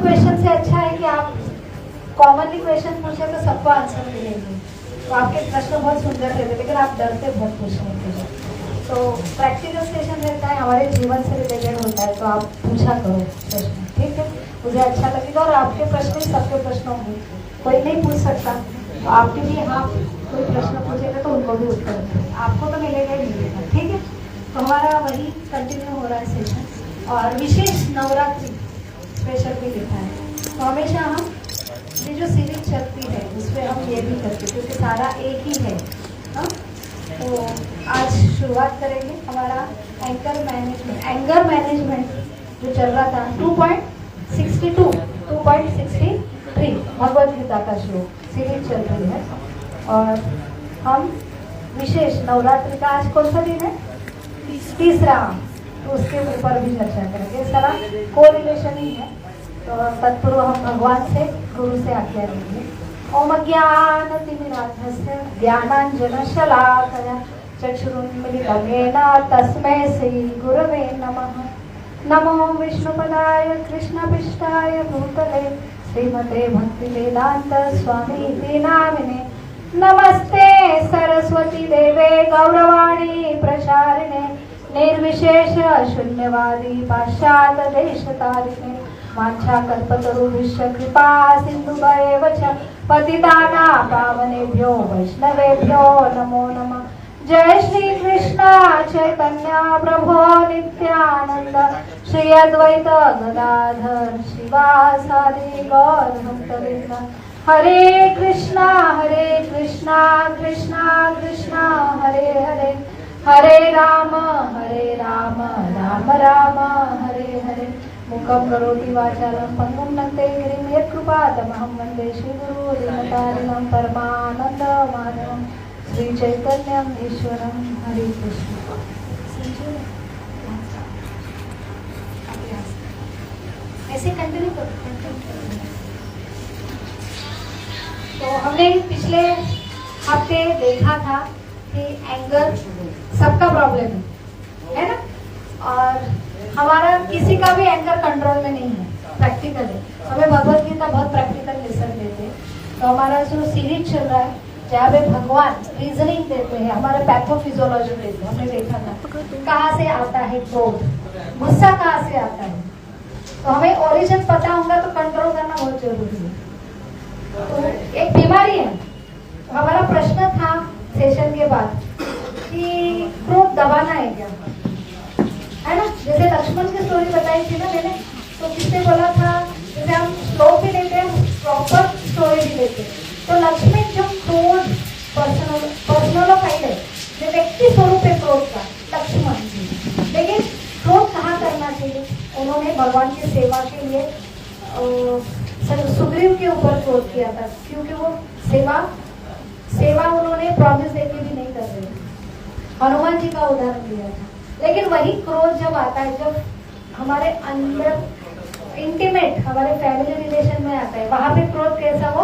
Question से अच्छा है कि आप कॉमनली क्वेश्चन पूछे तो सबको आंसर मिलेंगे। तो आपके प्रश्न बहुत सुंदर रहते, लेकिन आप डरते बहुत पूछने के लिए। तो प्रैक्टिकल सेशन रहता है, हमारे जीवन से रिलेटेड होता है, तो आप पूछा करो प्रश्न, ठीक है? मुझे अच्छा लगेगा। और आपके प्रश्न ही सबके प्रश्न होंगे, कोई नहीं पूछ सकता, तो आपके लिए हाँ कोई प्रश्न पूछेगा तो उनको भी उत्तर देंगे, आपको तो मिलेगा ही मिलेगा, ठीक है? तो हमारा वही कंटिन्यू हो रहा है सेशन। और विशेष नवरात्रि स्पेशल भी लिखा है, तो हमेशा हम ये जो सीरीज चलती है उसमें हम ये भी करते हैं, क्योंकि सारा एक ही है। हाँ, तो आज शुरुआत करेंगे हमारा एंगर मैनेजमेंट जो चल रहा था 2.62 2.63 भगवद गीता का श्लोक सीरीज चल रही है। और हम विशेष नवरात्रि का आज कौन सा दिन है? तीसरा, तो उसके ऊपर भी चर्चा करेंगे। सारा कोरिलेशन ही है, तो तत्पूर्व हम भगवान से, गुरु से आज्ञा लेंगे। ओम ज्ञानतिमिरान्धस्य ज्ञानाञ्जनशलाकया चक्षुरुन्मीलितं येन तस्मै श्री गुरवे नमः। नमो विष्णुपदाय कृष्णपिष्टाय भूतले श्रीमते भक्तिवेदांत स्वामी नामिने। नमस्ते सरस्वती देवे गौरवाणी प्रचारिणे निर्विशेष शून्यवादी पाश्चात्य देशतारिणे। वाञ्छाकल्पतरुभ्यश्च कृपा सिन्धुभ्येव च पतितानां पावनेभ्यो वैष्णवेभ्यो नमो नमः। जय श्री कृष्ण चैतन्य प्रभो नित्यानंद श्री अद्वैत गदाधर शिवासादि गौर भक्तवृंद। हरे कृष्णा कृष्णा कृष्णा हरे हरे, हरे राम राम राम हरे हरे। मुखं करोति वाचालं पंगुं लङ्घयते गिरिं यत्कृपातमहं वन्दे श्रीगुरुं दीनतारिणं परमानन्दमाधवं श्रीचैतन्यम् ईश्वरं। हरे कृष्ण। ऐसे कंटिन्यू करो। तो हमने पिछले हफ्ते देखा था कि एंगर सबका प्रॉब्लम है ना, और हमारा किसी का भी एंगर कंट्रोल में नहीं है, प्रैक्टिकल है। हमें भगवद गीता बहुत प्रैक्टिकल लेसन देते हैं। तो हमारा जो सीरीज चल रहा है जहाँ पे भगवान रीजनिंग देते हैं, हमारा पैथोफिजियोलॉजी देते हैं, हमने देखा था कहाँ से आता है क्रोध, गुस्सा कहाँ से आता है। तो हमें ओरिजिन पता होगा तो कंट्रोल करना बहुत जरूरी है। तो एक बीमारी है। तो हमारा प्रश्न था सेशन के बाद कि क्रोध दबाना है क्या, है ना? जैसे लक्ष्मण की स्टोरी बताई थी ना मैंने, तो किसने बोला था, जैसे हम श्लोक भी लेते हैं प्रॉपर स्टोरी भी लेते हैं। तो लक्ष्मण जो क्रोध पर्सनल फाइल है, जो व्यक्ति स्वरूप है क्रोध का, लक्ष्मण जी। लेकिन क्रोध कहाँ करना चाहिए? उन्होंने भगवान की सेवा के लिए सुग्रीव के ऊपर क्रोध किया था, क्योंकि वो सेवा उन्होंने प्रॉमिस देके भी नहीं कर रहे। हनुमान जी का उदाहरण दिया था। लेकिन वही क्रोध जब आता है, जब हमारे अंदर इंटीमेट हमारे फैमिली रिलेशन में आता है, वहां पे क्रोध कैसा, वो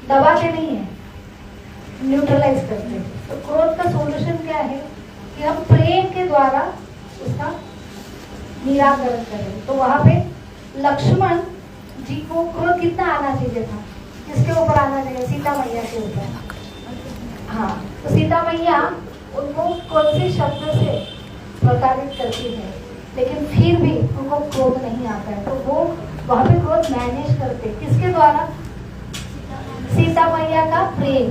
दबाते नहीं है, न्यूट्रलाइज करते हैं। तो क्रोध का सॉल्यूशन क्या है कि हम प्रेम के द्वारा उसका निराकरण करें। तो वहां पे लक्ष्मण जी को क्रोध कितना आना चाहिए था? किसके ऊपर आना चाहिए? सीता मैया के ऊपर। हाँ, तो सीता मैया उनको कौन से शब्द से प्रताड़ित करती है, लेकिन फिर भी उनको क्रोध नहीं आता है। तो वो वहां पे क्रोध मैनेज करते किसके द्वारा? सीता मैया का प्रेम,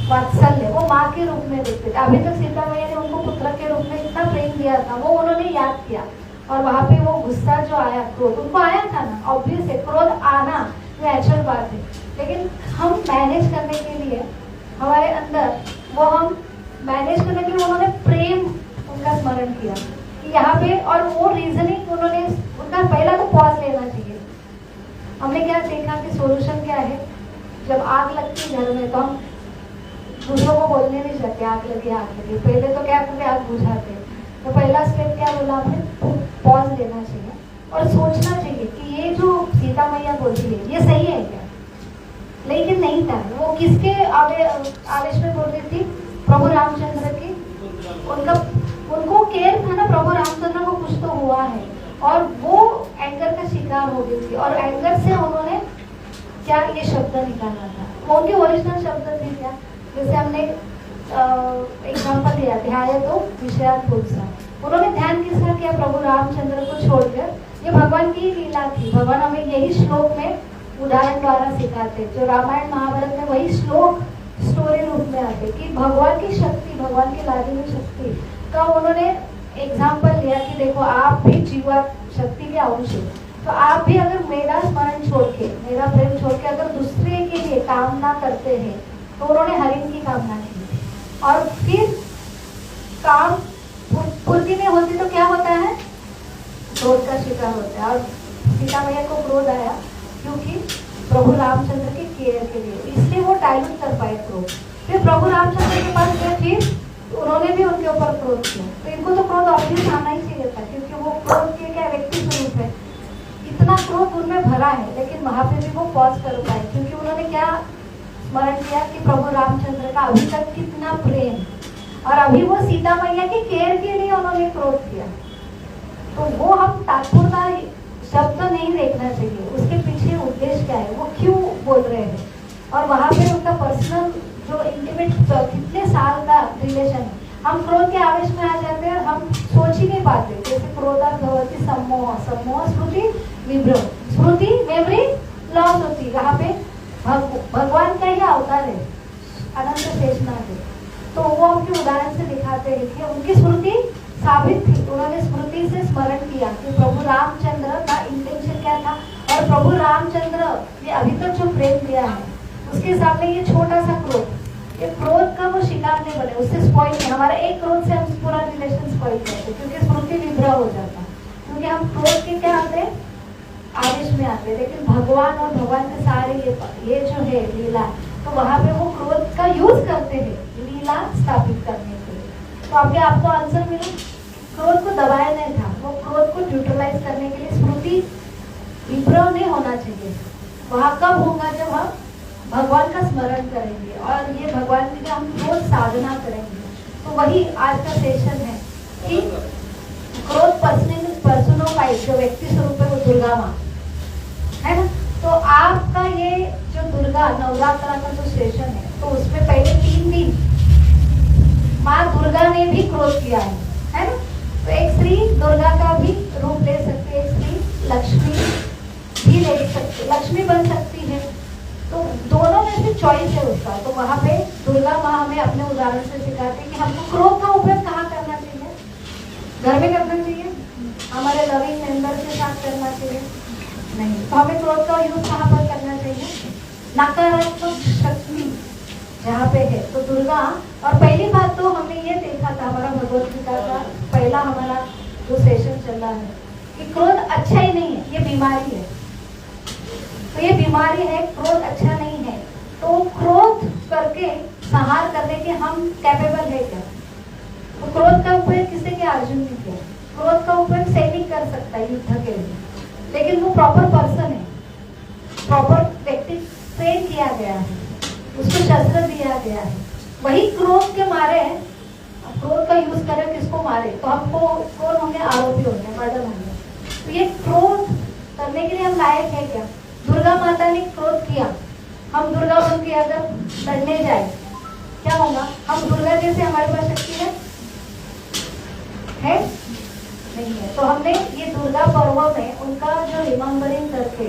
वात्सल्य, वो माँ के रूप में देखते थे। अभी तक सीता मैया ने उनको पुत्र के रूप में इतना प्रेम दिया था, वो उन्होंने याद किया। और वहां पे वो गुस्सा जो आया, क्रोध उनको आया था ना, ऑब्वियस है, क्रोध आना नेचुरल बात है। लेकिन हम मैनेज करने के लिए हमारे अंदर वो हम मैनेज करने के लिए उन्होंने प्रेम उनका स्मरण किया कि यहाँ पे, और वो रीजनिंग उन्होंने उनका पहला तो पॉज लेना चाहिए। हमने क्या देखा कि सॉल्यूशन क्या है? जब आग लगती है घर में, तो हम दूसरों को बोलने नहीं सकते आग लगी आग लगी, पहले तो क्या करते, आग बुझाते। तो पहला स्टेप क्या बोला हमने? पॉज लेना चाहिए और सोचना चाहिए कि ये जो सीता मैया बोलती है ये सही है क्या? लेकिन नहीं था, वो किसके आवेश में बोल रही थी? प्रभु रामचंद्र की। उनको केयर था ना, प्रभु रामचंद्र को कुछ तो हुआ है, और वो एंगर का शिकार हो गई थी और एंगर से उन्होंने क्या ये शब्द निकाला था। वो उनके ओरिजिनल शब्द थे क्या, जैसे हमने एग्जाम्पल दिया ध्यान तो विषयात पुरुषा। उन्होंने ध्यान किसका किया, प्रभु रामचंद्र को छोड़कर। ये भगवान की लीला थी। भगवान हमें यही श्लोक में उदाहरण द्वारा सिखाते, जो रामायण महाभारत में वही श्लोक स्टोरी रूप में आते कि भगवान की शक्ति, भगवान की लादी हुई शक्ति का उन्होंने एग्जाम्पल लिया कि देखो आप भी जीवा शक्ति के अंश हो, तो आप भी अगर मेरा स्मरण छोड़ के, मेरा प्रेम छोड़ के अगर दूसरे के लिए कामना करते हैं, तो उन्होंने हरिण की कामना की थी। और फिर काम पूर्ति नहीं होती तो क्या होता है, क्रोध का शिकार होता है। और सीता मैया को क्रोध आया क्योंकि प्रभु रामचंद्र के केयर के लिए, इसलिए वो डाइल्यूट कर पाए क्रोध। फिर प्रभु रामचंद्र के पास गए, फिर उन्होंने भी उनके ऊपर क्रोध किया। तो इनको तो क्रोध ऑब्वियस आना ही चाहिए था, क्योंकि वो क्रोध के क्या व्यक्ति स्वरूप है, इतना क्रोध उनमें भरा है। लेकिन वहां पे भी वो पॉज कर पाए, क्योंकि उन्होंने क्या स्मरण किया कि प्रभु रामचंद्र का अभी तक कितना प्रेम, और अभी वो सीता मैया की केयर के लिए उन्होंने क्रोध किया। तो वो हम तात्पर्य शब्द नहीं देखना चाहिए, उसके पीछे उद्देश्य क्या है, वो क्यों बोल रहे हैं। और वहाँ पे उनका पर्सनल जो इंटीमेट कितने साल का रिलेशन है। हम क्रोध के आवेश में आ जाते हैं और हम सोच ही नहीं पाते, जैसे क्रोधा भवति सम्मोह, सम्मोह स्मृति विभ्रम, स्मृति मेमोरी लॉस होती। यहाँ पे भगवान का ही अवतार है अनंत शेषनाग है। तो वो हमके उदाहरण से दिखाते हैं कि उनकी स्मृति साबित थी। उन्होंने स्मृति से स्मरण किया कि प्रभु रामचंद्र का इंटेंशन क्या था, और प्रभु रामचंद्र ने अभी तक जो प्रेम दिया है उसके सामने ये छोटा सा क्रोध, ये क्रोध का वो शिकार नहीं बने, उससे स्पॉइल नहीं। हमारा एक क्रोध से हम पूरा रिलेशन स्पॉइल करते, क्योंकि स्मृति विभ्रह हो जाता, क्योंकि हम क्रोध के क्या आते, आवेश में आते। लेकिन भगवान और भगवान के सारे ये जो है लीला, तो वहाँ पे वो क्रोध का यूज करते हैं लीला स्थापित करने के लिए। तो आगे आपको आंसर मिला, क्रोध को दबाया नहीं था, वो क्रोध को न्यूट्रलाइज करने के लिए स्मृति विभ्रह नहीं होना चाहिए। वहाँ कब होगा, जब हम भगवान का स्मरण करेंगे और ये भगवान की हम रोज साधना करेंगे। तो वही आज का सेशन है कि क्रोध पर्सनोफाइड जो व्यक्ति स्वरूप है वो दुर्गा माँ है ना। तो आपका ये जो दुर्गा नवरात्रा का जो सेशन है, तो उसमें पहले 3 दिन माँ दुर्गा ने भी क्रोध किया है ना। तो एक स्त्री दुर्गा का भी रूप ले सकती है, एक स्त्री लक्ष्मी भी ले सकती, लक्ष्मी बन सकती है। तो दोनों में से चॉइस है उसका। तो वहाँ पे दुर्गा माँ हमें अपने उदाहरण से सिखाते हैं कि हमको क्रोध का उपयोग कहाँ करना चाहिए, घर में करना चाहिए, हमारे लविंग मेंबर के साथ करना चाहिए नहीं। तो हमें क्रोध का यूज कहाँ पर करना चाहिए, नकारात्मक शक्ति जहाँ पे है तो दुर्गा। और पहली बात तो हमने ये देखा था, हमारा भगवत गीता का पहला हमारा जो सेशन चल रहा है कि क्रोध अच्छा ही नहीं है, ये बीमारी है। तो ये बीमारी है, क्रोध अच्छा नहीं है। तो क्रोध करके संहार करने के हम कैपेबल है क्या? तो क्रोध का उपयोग किसने किया, अर्जुन ने किया। क्रोध का उपयोग सैनिक कर सकता है युद्ध के लिए, लेकिन वो प्रॉपर पर्सन है, प्रॉपर व्यक्ति ट्रेन किया गया है, उसको शस्त्र दिया गया है। वही क्रोध के मारे क्रोध का यूज करें किसको मारे, तो हमको कौन होंगे, आरोपी होंगे, मर्डर होंगे। तो ये क्रोध करने के लिए हम लायक है क्या? दुर्गा माता ने क्रोध किया, हम दुर्गा बन के अगर लड़ने जाए क्या होगा? हम दुर्गा जैसे हमारे पास शक्ति है नहीं है। तो हमने ये दुर्गा पर्व में उनका जो रिमेम्बरिंग करके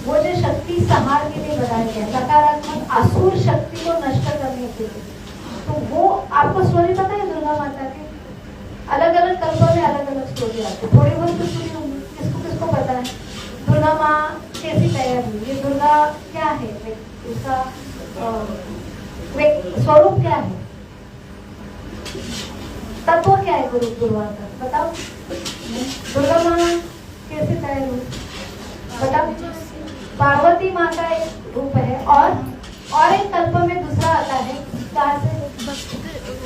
वो जो शक्ति संहार के लिए बनाया गया, नकारात्मक आसुर शक्ति को नष्ट करने के लिए। तो वो आपको स्टोरी पता है दुर्गा माता की? अलग अलग कल्पों में अलग अलग स्टोरी आती है, थोड़ी बहुत तो सुनी होंगी, किसको किसको पता है दुर्गा माँ कैसी तैयार हुई, ये दुर्गा क्या है, इसका स्वरूप क्या है, तत्व क्या है दुर्गा का, बताओ। दुर्गा माँ कैसे तैयार हुई बताओ। पार्वती माँ का एक रूप है, और एक कल्प में दूसरा आता है, कहाँ से?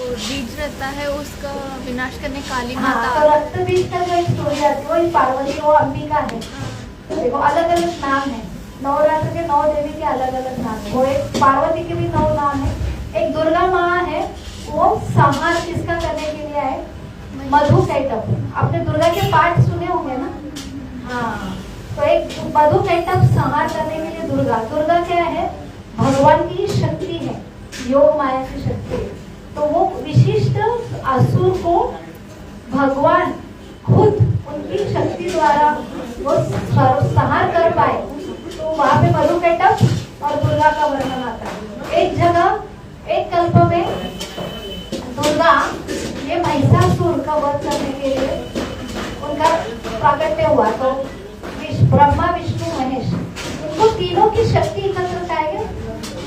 बीज रहता है, उसका विनाश करने काली माता। माता। तो रक्त बीज का जो एक स्टोरी आती है वो पार्वती, वो अंबिका है। देखो अलग अलग नाम है, नवरात्र के 9 देवी के अलग अलग नाम है। वो एक पार्वती के भी 9 नाम है, एक दुर्गा माँ है, वो संहार किसका करने के लिए है, मधु कैटअप। आपने दुर्गा के पाठ सुने होंगे ना, हाँ, तो एक मधु कैटअप संहार करने के लिए दुर्गा, दुर्गा क्या है, भगवान की शक्ति है, योग माया की शक्ति। तो वो विशिष्ट असुर को भगवान खुद उनकी शक्ति द्वारा वो संहार कर पाए, तो वहां पे मधु कैटअप और दुर्गा का वर्णन आता है। एक जगह एक कल्प में दुर्गा ये महिषासुर का वध करने के लिए उनका प्राकट्य हुआ, तो ब्रह्मा विष्णु महेश उनको तीनों की शक्ति एकत्र कराएंगे,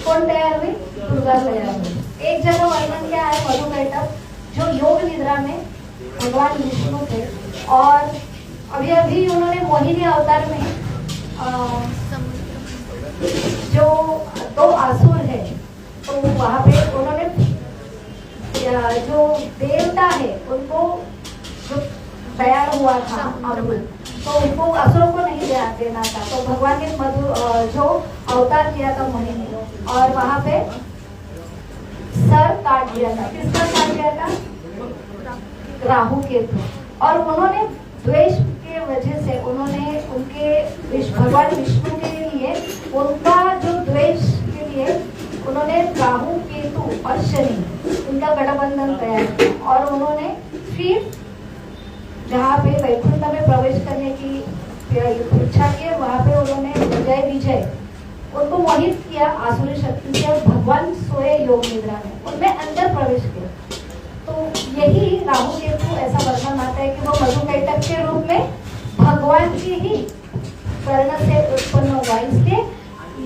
कौन तैयार हुई, दुर्गा तैयार हुई। एक जगह वर्णन क्या है, मधु कैटअप जो योग निद्रा में भगवान विष्णु थे, और अभी अभी उन्होंने मोहिनी अवतार में जो दो असुर है, तो वहां पे उन्होंने जो देवता है उनको जो तैयार हुआ था अमृत, तो उनको असुरों को नहीं देना था, तो भगवान ने मधु जो अवतार किया था मोहिनी, और वहां पे सर काट दिया था, किसका काट दिया था, राहु केतु। और उन्होंने द्वेष के वजह से उन्होंने उनके भगवान विष्णु के लिए उनका जो द्वेष के लिए उन्होंने राहु केतु और शनि उनका गठबंधन तैयार किया, और उन्होंने फिर जहाँ पे वैकुंठ में प्रवेश करने की इच्छा की, वहां पे उन्होंने विजय उनको मोहित किया आसुरी शक्ति से, और भगवान सोए योग निद्रा में उनमें अंदर प्रवेश किया। तो यही राहु केतु ऐसा वर्णन आता है कि वो मधु कैटअप के रूप में भगवान की ही कर्ण से उत्पन्न हुआ, इसलिए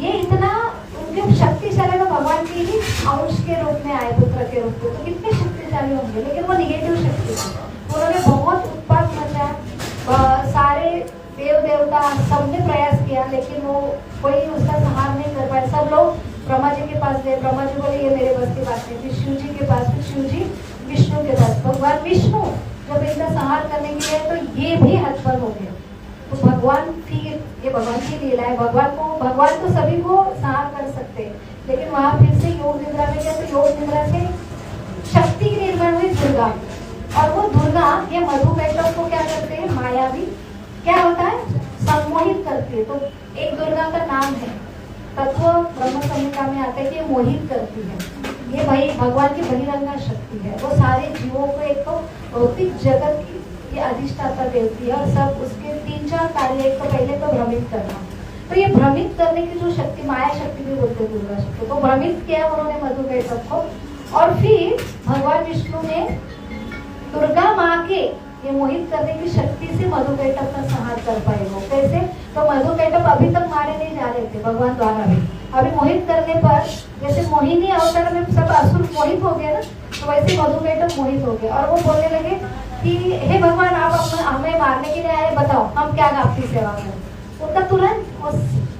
ये इतना उनके शक्तिशाली में भगवान की ही अंश के रूप में आए, पुत्र के रूप में, तो कितने शक्तिशाली होंगे। लेकिन वो निगेटिव शक्ति थी, उन्होंने बहुत उत्पात मचाया, सारे देव देवता सबने प्रयास किया, लेकिन वो कोई उसका संहार नहीं कर पाए। सब लोग ब्रह्मा जी के पास गए, ब्रह्मा जी बोले ये मेरे बस की बात नहीं, फिर शिव जी के पास, फिर शिव जी विष्णु के पास, भगवान विष्णु जब इनका संहार करने के लिए, तो ये भी हतबल हो गए। तो भगवान फिर ये भगवान की लीला है, भगवान तो सभी को संहार कर सकते हैं, लेकिन वहां फिर से योग निद्रा में गया, तो योग निद्रा से शक्ति की निर्माण हुई दुर्गा, और वो दुर्गा ये मधु कैटअप को क्या करते हैं, मायावी क्या होता है, सम्मोहित करती है। तो एक दुर्गा का नाम है, तत्व ब्रह्म संहिता में आता है कि ये मोहित करती है, ये भाई भगवान की बहिरंगा शक्ति है, वो सारे जीवों को एक तो भौतिक जगत की ये अधिष्ठाता देती है, और सब उसके 3-4 कार्य, एक तो पहले तो भ्रमित करना, तो ये भ्रमित करने की जो शक्ति, माया शक्ति भी बोलते हैं दुर्गा शक्ति, तो भ्रमित किया उन्होंने मधु कैटअप को, और फिर भगवान विष्णु ने दुर्गा माँ के ये मोहित करने की शक्ति से मधु कैटअप का संहार कर पाए। वो कैसे, तो मधु कैटअप अभी तक मारे नहीं जा रहे थे भगवान द्वारा भी, अभी मोहित करने पर जैसे मोहिनी अवतार में सब असुर मोहित हो गए ना, तो वैसे मधु कैटअप मोहित हो गए, और वो बोलने लगे कि हे भगवान आप हमें मारने के लिए आए, बताओ हम क्या आपकी सेवा करें। उनका तुरंत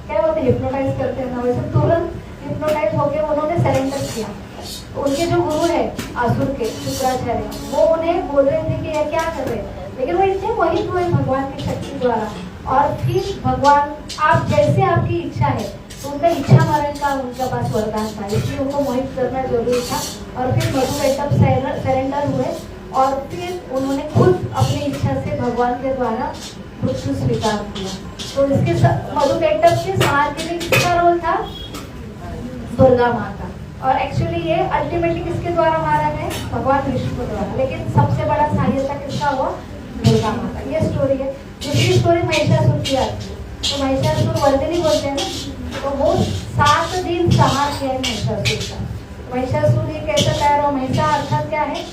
क्या बोलते हिप्नोटाइज करते हैं ना, वैसे तुरंत हिप्नोटाइज होकर उन्होंने सरेंडर किया। उनके जो गुरु है आसुर के शुक्राचार्य, वो उन्हें बोल रहे थे कि ये क्या कर रहे हैं, लेकिन वो इतने मोहित हुए भगवान की शक्ति द्वारा, और फिर भगवान आप जैसे आपकी इच्छा है, तो उनका इच्छा मरण का उनके पास वरदान था, इसलिए उनको मोहित करना जरूरी था। और फिर मधु कैटअप सरेंडर हुए, और फिर उन्होंने खुद अपनी इच्छा से भगवान के द्वारा मृत्यु स्वीकार किया। तो इसके मधु कैटअप के संहार के लिए किसका रोल था, दुर्गा माँ का, और एक्चुअली ये अल्टीमेटली किसके द्वारा मारा गया, भगवान विष्णु द्वारा, लेकिन सबसे बड़ा सहायता किसका हुआ, दुर्गा माता। ये स्टोरी है। दूसरी स्टोरी महिषासुर की आती है, तो महिषासुर वर्धिनी बोलते हैं ना, तो वो 7 दिन संहार किया है महिषासुर का। महिषासुर ये कैसा तैयार हो, महिषा अर्थात क्या है,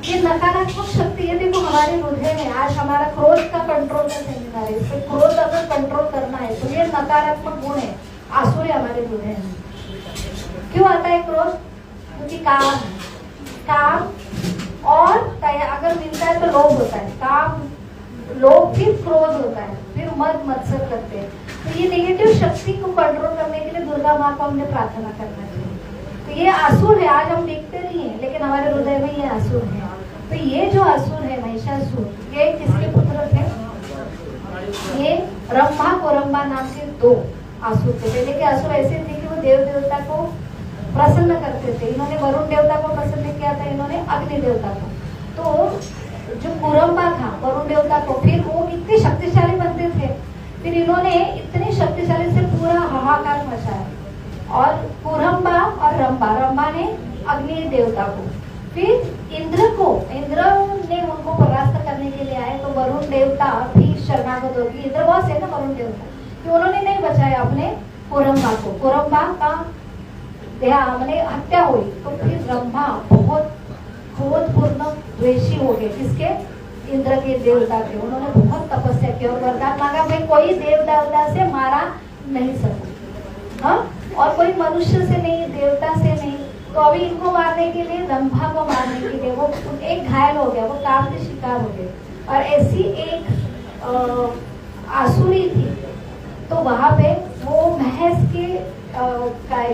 ये नकारात्मक शक्ति है। देखो हमारे हृदय में आज हमारा क्रोध का कंट्रोल का सेमिनार है, इससे क्रोध अगर कंट्रोल करना है तो ये नकारात्मक गुण है, आसुर है हमारे हृदय में। क्यों आता है क्रोध, क्योंकि काम और अगर मिलता है तो लोभ होता है, काम लोभ फिर क्रोध होता है, फिर मद मत्सर करते हैं। तो ये नेगेटिव शक्ति को कंट्रोल करने के लिए दुर्गा माँ को हमने प्रार्थना करना चाहिए। तो ये असुर है, आज हम देखते नहीं है, लेकिन हमारे हृदय में ये असुर है। तो ये जो असुर है महिषासुर, ये किसके पुत्र थे, ये रंभा कोरंबा नाम के 2 असुर थे। पहले के असुर ऐसे थे कि वो देव देवता को प्रसन्न करते थे। इन्होंने वरुण देवता को प्रसन्न किया था, इन्होंने अग्नि देवता को। तो जो कोरंबा था वरुण देवता को, फिर वो कितने इतने शक्तिशाली बनते थे। फिर इन्होंने इतने शक्तिशाली से पूरा हाहाकार मचाया, और पुरंबा और रंबा ने अग्नि देवता को, फिर इंद्र ने उनको परास्त करने के लिए आए, तो वरुण देवता भी शरणागत होगी। इंद्र बॉस है ना वरुण देवता, कि उन्होंने नहीं बचाया अपने पुरंबा को, पुरंबा का मैंने हत्या हुई। तो फिर रंभा बहुत क्रोधपूर्ण द्वेषी हो गए, किसके? इंद्र के देवता के। उन्होंने बहुत तपस्या की और वरदान मांगा, भाई कोई देवता से मारा नहीं सकूं, हाँ, और कोई मनुष्य से नहीं, देवता से नहीं। तो अभी इनको मारने के लिए, रंभा को मारने के लिए, वो एक घायल हो गया, वो काल के शिकार हो गए। और ऐसी एक आसुरी थी, तो वहां पे वो महस के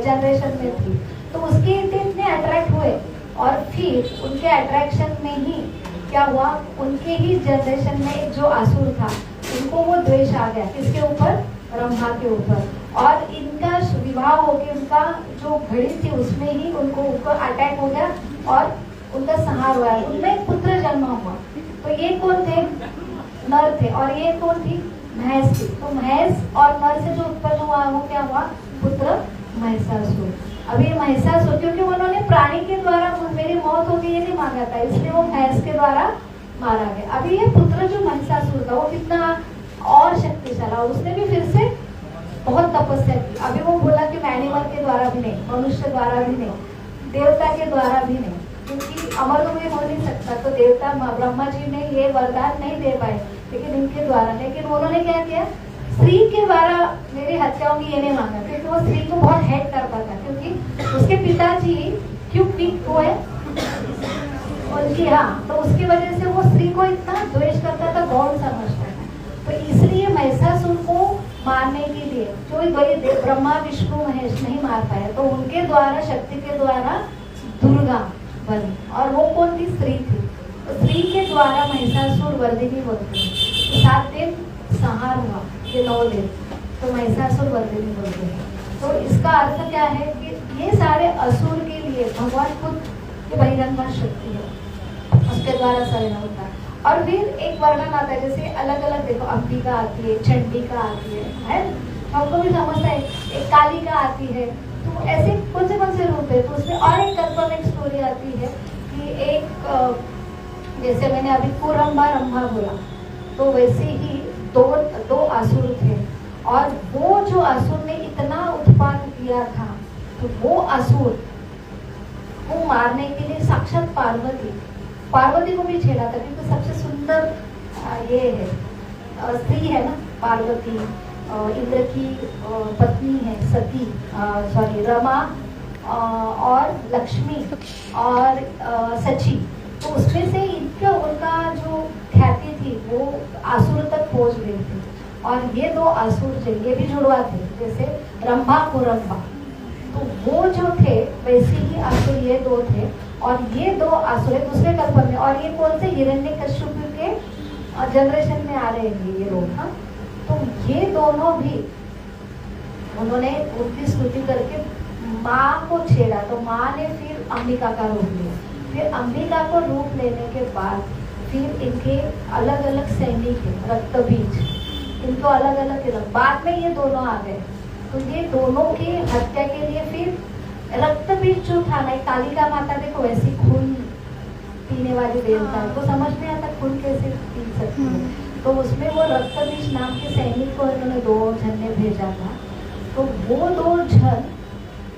जनरेशन में थी, तो उसके इतने अट्रैक्ट हुए, और फिर उनके अट्रैक्शन में ही क्या हुआ, उनके ही जनरेशन में एक जो असुर था, उनको वो द्वेष आ गया, किसके ऊपर? रंभा के ऊपर। और इनका विवाह हो गया, उनका जो घड़ी थी उसमें ही उनको ऊपर अटैक हो गया और उनका संहार हुआ, उनमें पुत्र जन्म हुआ। तो ये कौन थे? नर थे, और ये कौन थी? महेश थी। तो महेश और नर से जो उत्पन्न हुआ वो क्या हुआ? पुत्र महिषासुर। अब ये महिषासुर, क्योंकि उन्होंने प्राणी के द्वारा मेरी मौत होगी ये नहीं मांगा था, इसलिए वो भैंस के द्वारा मारा गया। अभी ये पुत्र जो महिषासुर था वो कितना और शक्तिशाली, उसने भी फिर से बहुत तपस्या की। अभी वो बोला कि मैं एनिमल के द्वारा भी नहीं, मनुष्य द्वारा भी नहीं, देवता के द्वारा भी नहीं, क्योंकि अमर में हो नहीं सकता। तो देवता ब्रह्मा जी ने ये वरदान नहीं दे पाए, लेकिन इनके द्वारा। लेकिन उन्होंने क्या किया? स्त्री के द्वारा मेरी हत्या होगी ये नहीं मांगा, क्योंकि वो स्त्री को बहुत हेट करता था, क्योंकि उसके पिताजी क्यों पीक हुए उनकी, हाँ, तो उसकी वजह से वो स्त्री को इतना द्वेष करता था, गौण समझता था। तो इसलिए महिषासुर को मारने के लिए जो ब्रह्मा विष्णु महेश नहीं मार पाए, तो उनके द्वारा, शक्ति के द्वारा दुर्गा बनी, और वो कौन थी? स्त्री थी। तो स्त्री के द्वारा महिषासुर वर्धिनी बोलते हैं। 7 दिन संहार हुआ, ये 9 दिन, तो महिषासुर वर्धिनी बोलते हैं। तो इसका अर्थ क्या है कि ये सारे असुर के लिए भगवान खुद की बहिरंगा शक्ति है, उसके द्वारा सर्जन होता है। और फिर एक वर्णन आता है, जैसे अलग अलग देखो, अंबिका आती है, चंडिका आती है, हमको भी समझता है, एक कालिका आती है। तो ऐसे कौन से रूप है? तो उसमें और एक काल्पनिक स्टोरी आती है कि एक, जैसे मैंने अभी पुरंबा रंभा बोला, तो वैसे ही दो असुर थे, और वो जो असुर ने इतना उत्पात किया था, तो वो असुर को मारने के लिए साक्षात पार्वती को भी छेड़ा था, क्योंकि सबसे सुंदर ये है स्त्री है ना पार्वती, इंद्र की पत्नी है सती, रमा और लक्ष्मी और सची। तो उसमें से उनका जो ख्याति थी वो असुर तक पहुंच गई थी। और ये 2 असुर थे, ये भी जुड़वा थे, जैसे रंभा पुरंबा, तो वो जो थे वैसे ही असुर ये 2 थे। और ये 2 असुर दूसरे कल्प में, और ये कौन से? हिरण्यकश्यप के जनरेशन में आ रहे हैं ये लोग। हाँ, तो ये दोनों भी उन्होंने उनकी स्तुति करके माँ को छेड़ा, तो माँ ने फिर अंबिका का रूप लिया। फिर अंबिका को रूप लेने के बाद फिर इनके अलग अलग सैनिक है, रक्तबीज, इनको अलग अलग, बाद में ये दोनों आ गए। तो ये दोनों की हत्या के लिए फिर रक्तबीज जो था ना, कालिका माता देखो वैसी खून पीने वाली देवता है, तो समझ में आता खून कैसे पी सकती है। तो उसमें वो रक्तबीज नाम के सैनिक को इन्होंने 2 जन ने भेजा था। तो वो 2 जन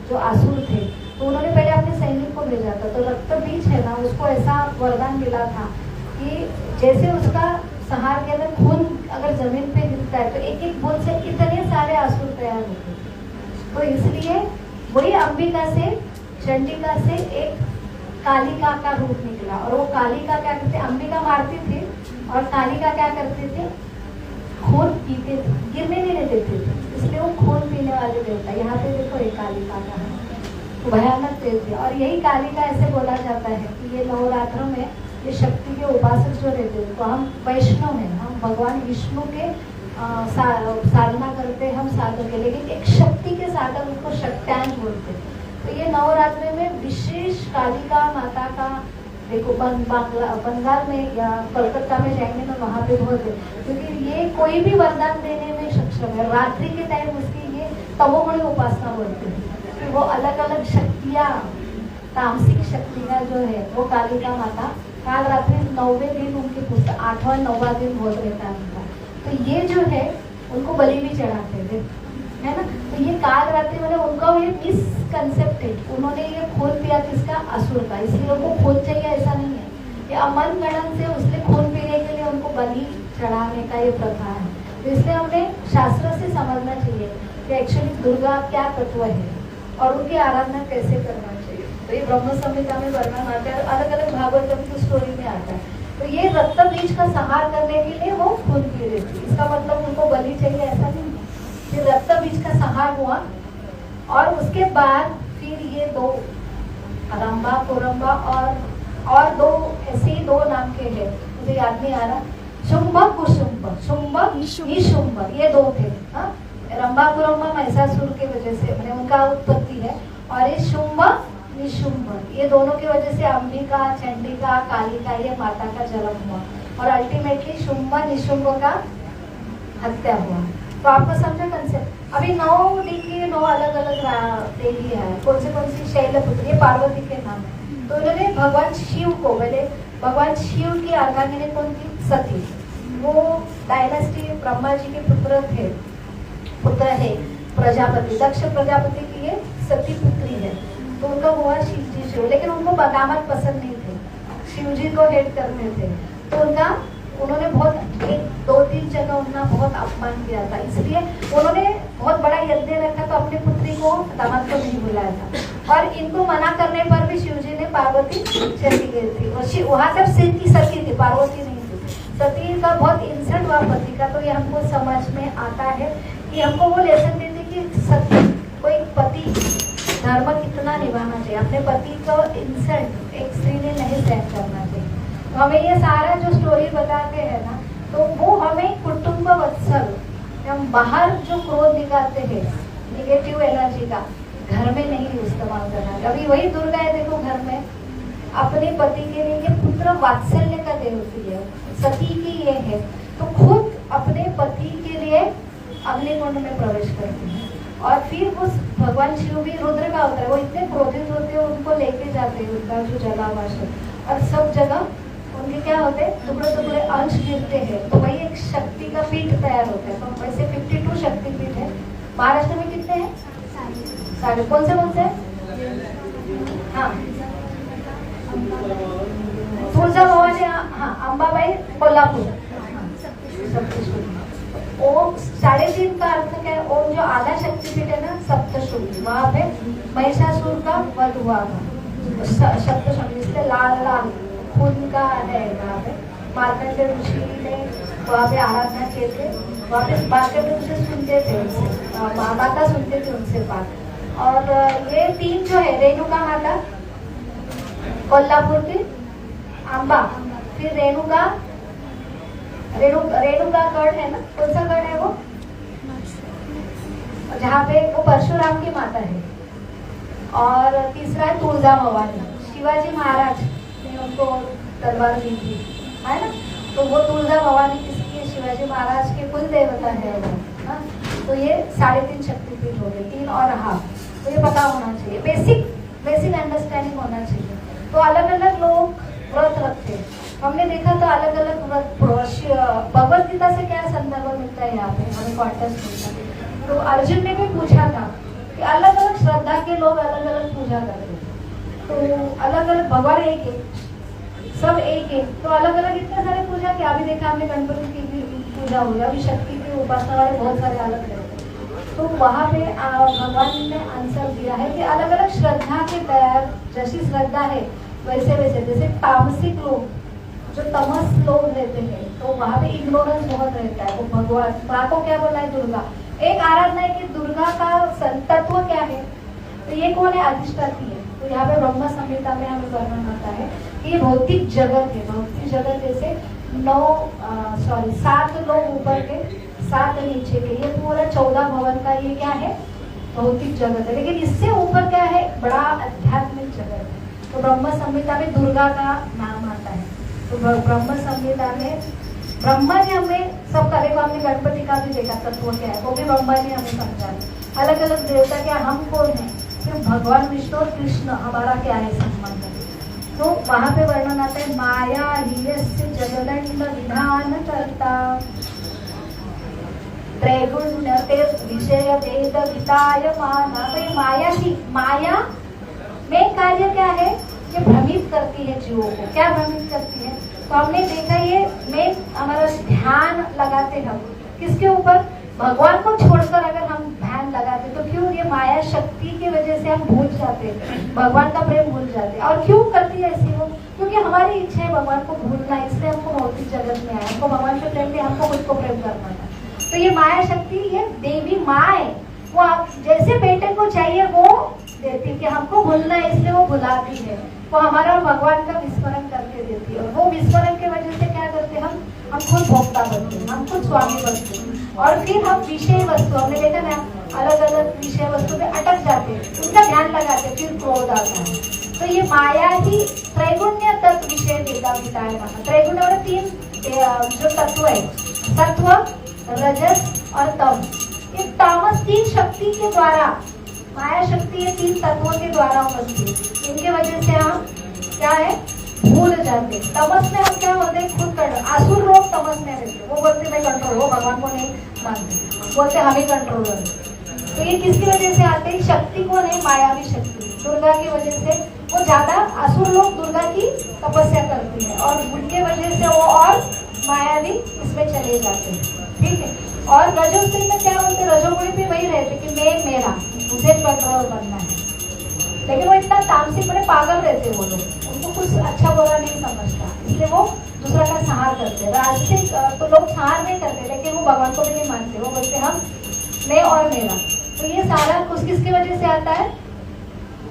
जो असुर थे, तो उन्होंने पहले अपने सैनिक को भेजा था। तो रक्तबीज है ना, उसको ऐसा वरदान मिला था कि जैसे उसका संहार के अंदर खून अगर जमीन पे गिरता है, तो एक एक बूंद से इतने सारे असुर तैयार होते। तो इसलिए वही अंबिका से, चंडिका से एक कालिका का रूप निकला। और वो कालिका क्या करते? अंबिका मारती थी, और कालिका क्या करते थे? खून पीते थे, गिरने नहीं देते थे, इसलिए वो खून पीने वाले देवता। यहाँ पे देखो एक कालिका का है, भयानक तेज है। और यही कालिका ऐसे बोला जाता है कि ये नवरात्रों में ये शक्ति के उपासक जो रहते हैं, तो हम वैष्णव हैं, हम भगवान विष्णु के साधना करते हैं, हम साधक है, लेकिन एक शक्ति के साधक उसको शक्त्यांश बोलते हैं। तो ये नवरात्रि में विशेष कालिका माता का देखो बंगाल में या कलकत्ता में जाएंगे तो वहाँ पे बहुत है, क्योंकि ये कोई भी वरदान देने में सक्षम है। रात्रि के टाइम उसकी ये तमोगुणी उपासना बोलते हैं कि वो अलग अलग शक्तियाँ, तामसिक शक्तियाँ जो है वो कालिका माता काल रात्रि 9वें दिन उनके पुत्र 8वां 9वां दिन बहुत रहता है उनका, तो ये जो है उनको बलि भी चढ़ाते थे, है ना। तो ये काल रात्रि मतलब उनका ये मिसकंसेप्ट है, उन्होंने ये खून पिया किसका, असुर का, इसलिए उनको खून चाहिए ऐसा नहीं है, ये अमन गणन से उसने खून पीने के लिए उनको बलि चढ़ाने का ये प्रथा है। तो इसलिए हमें शास्त्र से समझना चाहिए कि एक्चुअली दुर्गा क्या तत्व है और उनकी आराधना कैसे करना चाहिए। तो ये ब्रह्म संहिता में वर्णन आता है, अलग अलग भागवतम की स्टोरी में आता है। तो ये रक्त बीज का संहार करने के लिए वो खून पी रही थी, इसका मतलब उनको बलि चाहिए ऐसा नहीं है। फिर रक्त बीज का संहार हुआ और उसके बाद फिर ये दो रंबा कोरंबा और दो ऐसे ही दो नाम के हैं, मुझे याद नहीं आ रहा, शुंभ कुशुंभ, शुंभ निशुंभ, ये दो थे। हाँ, रंबा कुरंबा महिषासुर के वजह से मैंने उनका उत्पत्ति है, और ये शुंभ निशुंभ, ये दोनों की वजह से अंबिका, चंडिका, कालिका, ये माता का जन्म हुआ और अल्टीमेटली शुंभ निशुंभ का हत्या हुआ। तो आपको समझा कंसेप्ट। अभी 9 दिन की 9 अलग अलग देवी है, कौन सी शैलपुत्री, ये पार्वती के नाम है। तो उन्होंने भगवान शिव को, पहले भगवान शिव की अर्धांगिनी कौन थी, सती, वो डायनेस्टी ब्रह्मा जी के पुत्र है प्रजापति, दक्ष प्रजापति की ये सती पुत्री है। तो उनका हुआ शिव जी शिव, लेकिन उनको दामाद पसंद नहीं थे, शिव जी को हेट करते थे, तो उन्होंने बहुत 1-2-3 जगह उनका बहुत अपमान किया था, इसलिए उन्होंने बहुत बड़ा यज्ञ रखा, तो अपनी पुत्री को दामाद को नहीं बुलाया था। और इनको मना करने पर भी शिव जी ने पार्वती चली गई थी, और वहां सब सिर की सती थी, पार्वती नहीं थी। सती का बहुत इंसल्ट हुआ पति का, तो ये हमको समझ में आता है कि हमको वो लेसन देती कि सती कोई पति धर्म कितना निभाना चाहिए, अपने पति को इंसल्ट एक स्त्री ने नहीं सहन करना चाहिए। तो हमें ये सारा जो स्टोरी बताते हैं ना, तो वो हमें कुटुंब वत्सल, हम बाहर जो क्रोध दिखाते हैं निगेटिव एनर्जी का, घर में नहीं इस्तेमाल करना। अभी वही दुर्गा है, देखो घर में अपने पति के लिए, ये पुत्र वात्सल्य का देवती है, सती की ये है, तो खुद अपने पति के लिए अग्निकुंड में प्रवेश करती है। और फिर उस भगवान शिव भी रुद्र का होता है, वो इतने क्रोधित होते हैं, उनको लेके जाते हैं उनका जो जलावास है, और सब जगह उनके क्या होते हैं, टुकड़े टुकड़े अंश गिरते हैं, तो वही एक शक्ति का पीठ तैयार होता है। तो वैसे 52 शक्तिपीठ है। महाराष्ट्र में कितने हैं, सारे, कौन से हैं? हाँ, तुळजा भवानी, हाँ, अंबाबाई कोल्हापुर, ओम 3.5 का अर्थ क्या है, ओम जो आधा शक्तिपीठ है ना, सप्तशृंगी, वहाँ पे महिषासुर का वध हुआ था, सप्तशृंगी, इसलिए लाल लाल खून का है वहाँ पे। मार्कंडेय ऋषि ने वहाँ पे आराधना किए थे, वहाँ पे मार्कंडेय ऋषि सुनते थे उनसे, माता सुनते थे उनसे बात। और ये 3 जो है, रेणुका माता कोल्हापुर की, अंबा, फिर रेणुका गढ़ है ना, कौन सा गढ़ है वो, जहाँ पे वो परशुराम की माता है। और तीसरा है तुळजा भवानी, शिवाजी महाराज ने उनको तलवार दी थी, है ना, तो वो तुळजा भवानी किसकी है, शिवाजी महाराज के कुल देवता है वो। हाँ, तो ये 3.5 शक्तिपीठ हो गए, 3 और हाफ, तो ये पता होना चाहिए, बेसिक अंडरस्टैंडिंग होना चाहिए। तो अलग अलग लोग व्रत रखते हैं, हमने देखा तो अलग अलग व्रत, भगवत गीता से क्या संदर्भ मिलता है यहाँ पे, हमें कॉन्टेक्स्ट मिलता है। तो अर्जुन ने भी पूछा था कि अलग अलग श्रद्धा के लोग अलग अलग पूजा करते हैं, तो अलग अलग भगवान एक है, सब एक है, तो अलग अलग इतने सारे पूजा कि अभी देखा हमने गणपति की भी पूजा हुई, अभी शक्ति की उपासना वाले बहुत सारे अलग रहते हैं। तो वहाँ पे भगवान ने आंसर दिया है कि अलग अलग श्रद्धा के तहत, जैसी श्रद्धा है वैसे जैसे तामसिक लोग, जो तमस लोग रहते हैं, तो वहाँ पे इग्नोरेंस बहुत रहता है। वो भगवान माँ को क्या बोला है, दुर्गा, एक आराधना है कि दुर्गा का तत्व क्या है, तो ये कौन है, अधिष्ठाती है। तो यहाँ पे ब्रह्म संहिता में हमें वर्णन आता है कि ये भौतिक जगत है, भौतिक जगत जैसे 7 लोग ऊपर के, 7 नीचे के, ये पूरा 14 भवन का ये क्या है, भौतिक जगत है। लेकिन इससे ऊपर क्या है, बड़ा आध्यात्मिक जगत है। तो ब्रह्म संहिता में दुर्गा का नाम आता है। तो ब्रह्म संहिता में ब्रह्मा ने हमें सब करे को, हमने गणपति का भी देखा तत्व क्या है, वो भी ब्रह्मा ने हमें समझा। अलग अलग देवता क्या, हम कौन है, सिर्फ भगवान विष्णु और कृष्ण हमारा क्या है संबंध। तो वहां पे वर्णन आता है माया हीयस्य जगदंड विधान करता त्रैगुण्यते विषय वेद वितायमाना। तो ये माया की, माया में कार्य क्या है, ये भ्रमित करती है जीवों को। क्या भ्रमित करती है, तो हमने देखा ये में हमारा ध्यान लगाते हम किसके ऊपर, भगवान को छोड़कर अगर हम ध्यान लगाते तो क्यों, ये माया शक्ति की वजह से हम भूल जाते, भगवान का प्रेम भूल जाते। और क्यों करती है ऐसी वो, क्योंकि हमारी इच्छा है भगवान को भूलना, इसलिए हमको भौतिक जगत में आया, हमको भगवान से प्रेम नहीं, हमको खुद को प्रेम करना था। तो ये माया शक्ति, ये देवी माँ है, वो आप जैसे बेटे को चाहिए वो देती, कि हमको भूलना है इसलिए वो भुलाती है, वो हमारा भगवान का विस्मरण करके देती है। और वो विस्मरण की वजह से क्या करते हैं, हम खुद भोक्ता बनते हैं, हम खुद स्वामी बनते हैं। और फिर हम विषय वस्तु, हमने देखा ना, अलग अलग विषय वस्तु में अटक जाते हैं, उनका ध्यान लगाते हैं, फिर क्रोध आता है। तो ये माया ही त्रैगुण्य तत्व विषय वेदा विताय माना। त्रैगुण्य और तीन जो तत्व है, सत्व, रजस और तम, ये तामस तीन शक्ति के द्वारा, माया शक्ति ये तीन तत्वों के द्वारा उपस्थित, इनके वजह से हम क्या है, भूल जाते। तमस में हम क्या होते, खुद कर, आसुर लोग तमस में रहते, वो बोलते मैं कंट्रोल, वो भगवान को नहीं मानते, बोलते हम ही कंट्रोल करें। तो ये किसकी वजह से आते हैं, शक्ति को नहीं, मायावी शक्ति दुर्गा की वजह से। वो ज्यादा आसुर लोग दुर्गा की तपस्या करती है और उनके वजह से वो और मायावी इसमें चले जाते हैं, ठीक है। और रजोगुणी में क्या बोलते, रजोगुणी भी वही रहते कि मैं मेरा, मुझे कंट्रोल करना है। लेकिन वो इतना तामसिक बड़े पागल रहते वो लोग, उनको कुछ अच्छा बुरा नहीं समझता, इसलिए वो दूसरा का सहार करते। राजसिक तो लोग सहार नहीं करते, लेकिन वो भगवान को भी नहीं मानते, वो बोलते हम मैं और मेरा। तो ये सारा कुछ किसकी वजह से आता है,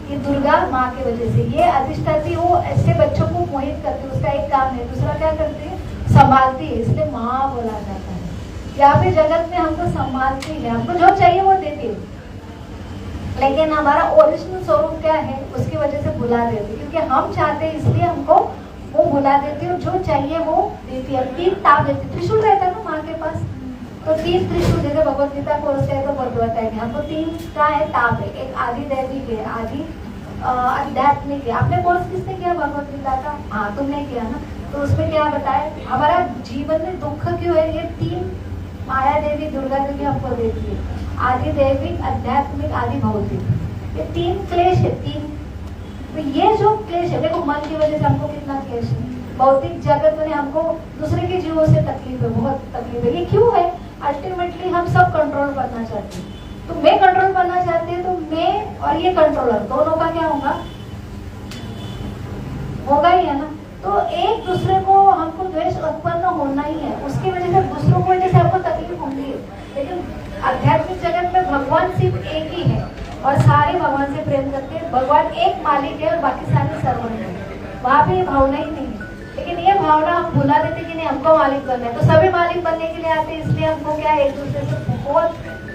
ये दुर्गा माँ की वजह से। ये अधिष्ठात्री वो ऐसे बच्चों को मोहित करती है, उसका एक काम है। दूसरा क्या करती है, संभालती है, इसलिए माँ बोला जाता है। यहाँ पे जगत में हमको संभालती है, हमको जो चाहिए वो देती है, लेकिन हमारा ओरिजिनल स्वरूप क्या है उसकी वजह से भुला देती, क्योंकि हम चाहते हैं इसलिए हमको वो भुला देती है, और जो चाहिए वो देती है। तीन ताप देती, त्रिशूल रहता है ना माँ के पास, तो तीन त्रिशूल, जैसे भगवत गीता खोलते हैं तो भगवत है हमको तीन का है ताप है, एक आदि दैविक है, आदि आध्यात्मिक है। आपने कोर्स किसने किया भगवत गीता का, हाँ तुमने किया ना। तो उसमें क्या बताया, हमारा जीवन में दुख क्यों है, ये तीन माया देवी दुर्गा देवी हमको देती है, आदि दैविक, आध्यात्मिक, आदि भौतिक, ये तीन क्लेश है, तीन। तो ये जो क्लेश है, देखो मन की वजह से हमको कितना क्लेश है, भौतिक जगत में हमको दूसरे के जीवों से तकलीफ है, बहुत तकलीफ है। ये क्यों है, अल्टीमेटली हम सब कंट्रोल करना चाहते हैं। तो मैं कंट्रोल करना चाहती है, तो मैं और ये कंट्रोलर दोनों का क्या होगा ही है ना। तो एक दूसरे को हमको द्वेष उत्पन्न होना ही है, उसकी वजह से दूसरों की वजह से हमको तकलीफ होगी। लेकिन आध्यात्मिक जगत में भगवान सिर्फ एक ही है और सारे भगवान से प्रेम करते हैं, भगवान एक मालिक है और बाकी सारे सर्वंट है, वहाँ पे ये भावना ही नहीं है। लेकिन ये भावना हम भुला देते कि नहीं हमको मालिक बनना है, तो सभी मालिक बनने के लिए आते हैं, इसलिए हमको क्या है, एक दूसरे से बहुत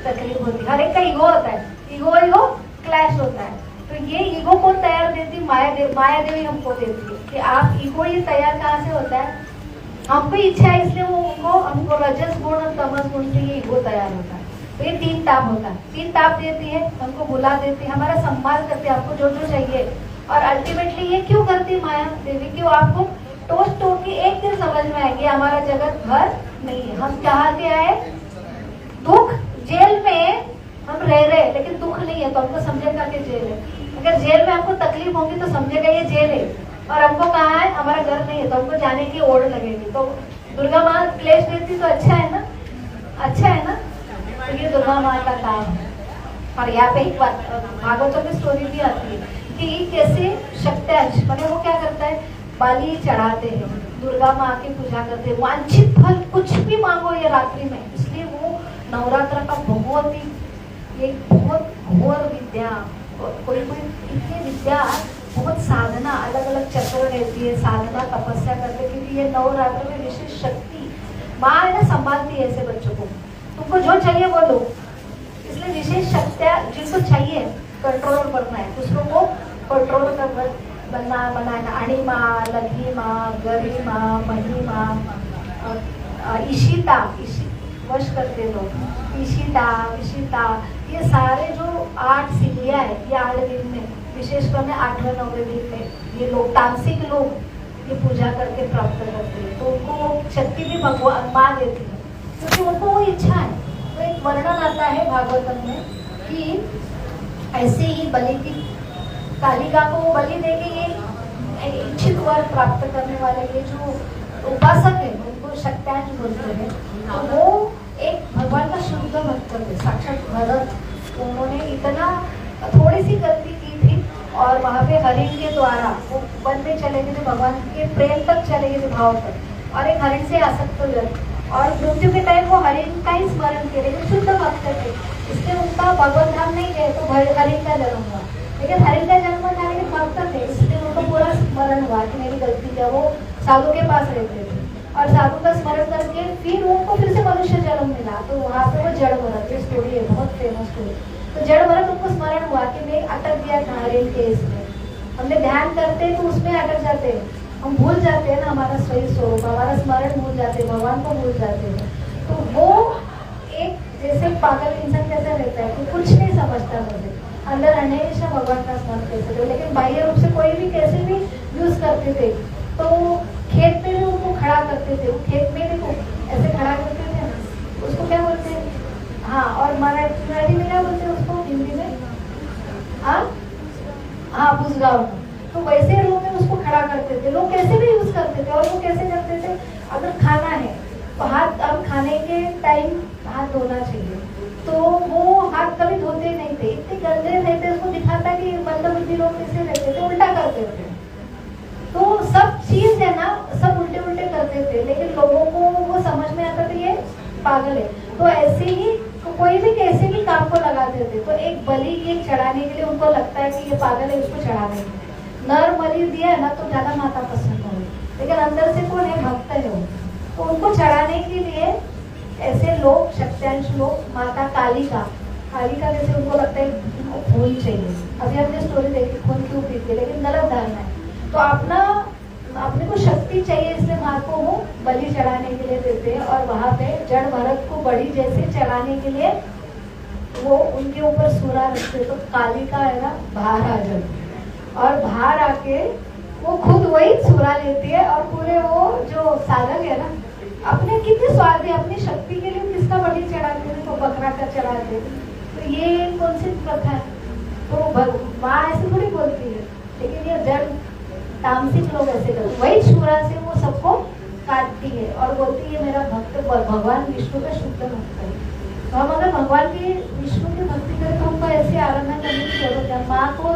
तकलीफ होती है। हर एक का ईगो होता है, ईगो क्लैश होता है। तो ये ईगो कौन तैयार देती, माया देवी हमको देती है कि आप ईगो ये तैयार कहाँ से होता है, हमको इच्छा है इसलिए वो हमको रजस गुण और तमस गुण से ये ईगो तैयार होता है। तो ये तीन ताप होता है, तीन ताप देती है, हमको भुला देती है, हमारा सम्मान करती है, आपको जो जो चाहिए। और अल्टीमेटली ये क्यों करती माया देवी, क्यों आपको टोस्ट के एक दिन समझ में आएगी हमारा जगत घर नहीं है, हम कहाँ के आए, दुख जेल में हम रह रहे, लेकिन दुख नहीं है तो हमको समझेगा कि जेल है। अगर जेल में हमको तकलीफ होगी तो समझेगा ये जेल है, और हमको कहाँ है, हमारा घर नहीं है, तो हमको जाने की ओढ़ लगेगी। तो दुर्गा माँ क्लेश देती तो अच्छा है ना, अच्छा है ना। तो ये दुर्गा माँ का काम है। और यहाँ पे एक बात भागवतों में स्टोरी भी आती है कि कैसे शक्ति मैंने वो क्या करता है, बलि चढ़ाते हैं, दुर्गा माँ की पूजा करते हैं, वांछित फल कुछ भी मांगो ये रात्रि में। इसलिए वो नवरात्र का बहुत ही एक बहुत घोर विद्या, कोई इतनी विद्या, बहुत साधना, अलग अलग चक्र रहती है, साधना तपस्या करते, क्योंकि ये नवरात्र में विशेष शक्ति माँ है ना, संभालती है ऐसे बच्चों को, तुमको जो चाहिए वो लो। इसलिए विशेष शक्तियाँ जिनको चाहिए कंट्रोल करना है, दूसरों को कंट्रोल बनाना अणिमा, लघिमा, गरिमा, महिमा, इशिता, वश करते लोग, इशिता, ये सारे जो 8 सिद्धियाँ है, ये 8 दिन में, विशेषकर में 8वें 9वें दिन में ये लोग तामसिक लोग ये पूजा करके प्राप्त करते हैं। तो उनको वो शक्ति भी भगवान माँ देती है, क्योंकि उनको वो इच्छा है। तो एक वर्णन आता है भागवतम में कि ऐसे ही बलि की कालिका को बलि देके ये इच्छित वर प्राप्त करने वाले ये जो उपासक है उनको शक्त्यांश बोलते हैं। तो वो एक भगवान का शुद्ध भक्त है, साक्षात भरत। उन्होंने इतना थोड़ी सी गलती की थी और वहाँ पे हरिण के द्वारा वो वन में चले गए थे, भगवान के प्रेम तक चले गए थे, भाव तक, और एक हरिण से आसक्त हो गए और मृत्यु के टाइम वो हरिण का ही स्मरण किए, लेकिन शुद्ध भक्त थे, इसलिए उनका भगवत धाम नहीं गए तो हरिण का जन्म हुआ। लेकिन हरिण का जन्म था लेकिन भक्त थे, इसलिए उनको पूरा स्मरण हुआ कि मेरी गलती क्या। वो साधु के पास रहते थे और साधु का स्मरण करके फिर उनको फिर से मनुष्य जन्म मिला। तो वहाँ पे वो जड़ भरत, ये स्टोरी है बहुत फेमस स्टोरी। तो जड़ भरत उनको स्मरण हुआ कि मैं अटक गया था हरिण के इसमें, हमने ध्यान करते तो उसमें अटक जाते हैं, हम भूल जाते हैं ना हमारा सही स्वरूप, हमारा स्मरण भूल जाते हैं, भगवान को भूल जाते हैं। तो वो एक जैसे पागल इंसान कैसे रहता है कि कुछ नहीं समझता, मुझे अंदर हमेशा भगवान का स्मरण करते थे, लेकिन बाह्य रूप से कोई भी कैसे भी यूज करते थे। तो खेत में भी उनको खड़ा करते थे, खेत में देखो ऐसे खड़ा करते थे, उसको क्या बोलते हैं? हाँ, और मराठी में क्या बोलते हैं उसको हिंदी में? हाँ, बुजगांव। तो वैसे रूप में उसको खड़ा करते थे, लोग कैसे भी यूज करते थे। और वो कैसे करते थे, अगर खाना है तो हाथ, अब खाने के टाइम हाथ धोना चाहिए, तो वो हाथ कभी धोते नहीं थे, इतने गंदे रहते, उसको दिखाता कि मंदबुद्धि लोग कैसे रहते थे, उल्टा करते थे। तो सब चीज है ना, सब उल्टे उल्टे करते थे, लेकिन लोगों को वो समझ में आता था ये पागल है। तो ऐसे ही तो कोई भी कैसे भी काम को लगा देते। तो एक बलि एक चढ़ाने के लिए उनको लगता है कि ये पागल है, इसको चढ़ा देंगे। नर बलि दिया है ना तो ज्यादा माता पसंद होगी, लेकिन अंदर से कौन है, भक्त है वो। तो उनको चढ़ाने के लिए ऐसे लोग, शक्त्यांश लोग, माता कालिका जैसे उनको लगता है खून चाहिए। अभी हमने स्टोरी देखी खून क्यों पीती, लेकिन गलत धारणा है। तो अपने को शक्ति चाहिए, इसलिए माँ को वो बलि चढ़ाने के लिए देते हैं। और वहाँ पे जड़ भरत को बड़ी जैसे चढ़ाने के लिए वो उनके ऊपर सूरा रखते, तो कालिका है ना बाहर आ जाती और बाहर आके वो खुद वही सूरा लेती है और पूरे वो जो साधक है ना, अपने कितने स्वार्थी, अपनी शक्ति के लिए किसका बलि चढ़ाते थे, तो बकरा का चढ़ाते। तो ये कौन सी प्रथा है? तो माँ ऐसे थोड़ी बोलती है, लेकिन ये जड़ तामसिक लोग ऐसे करते, वही छुरा से वो सबको काटती है और बोलती है मेरा भक्त भगवान विष्णु का शुद्ध भक्त है। तो हम अगर भगवान की विष्णु की भक्ति करें तो हमको ऐसे आराधना करने की जरूरत है। माँ को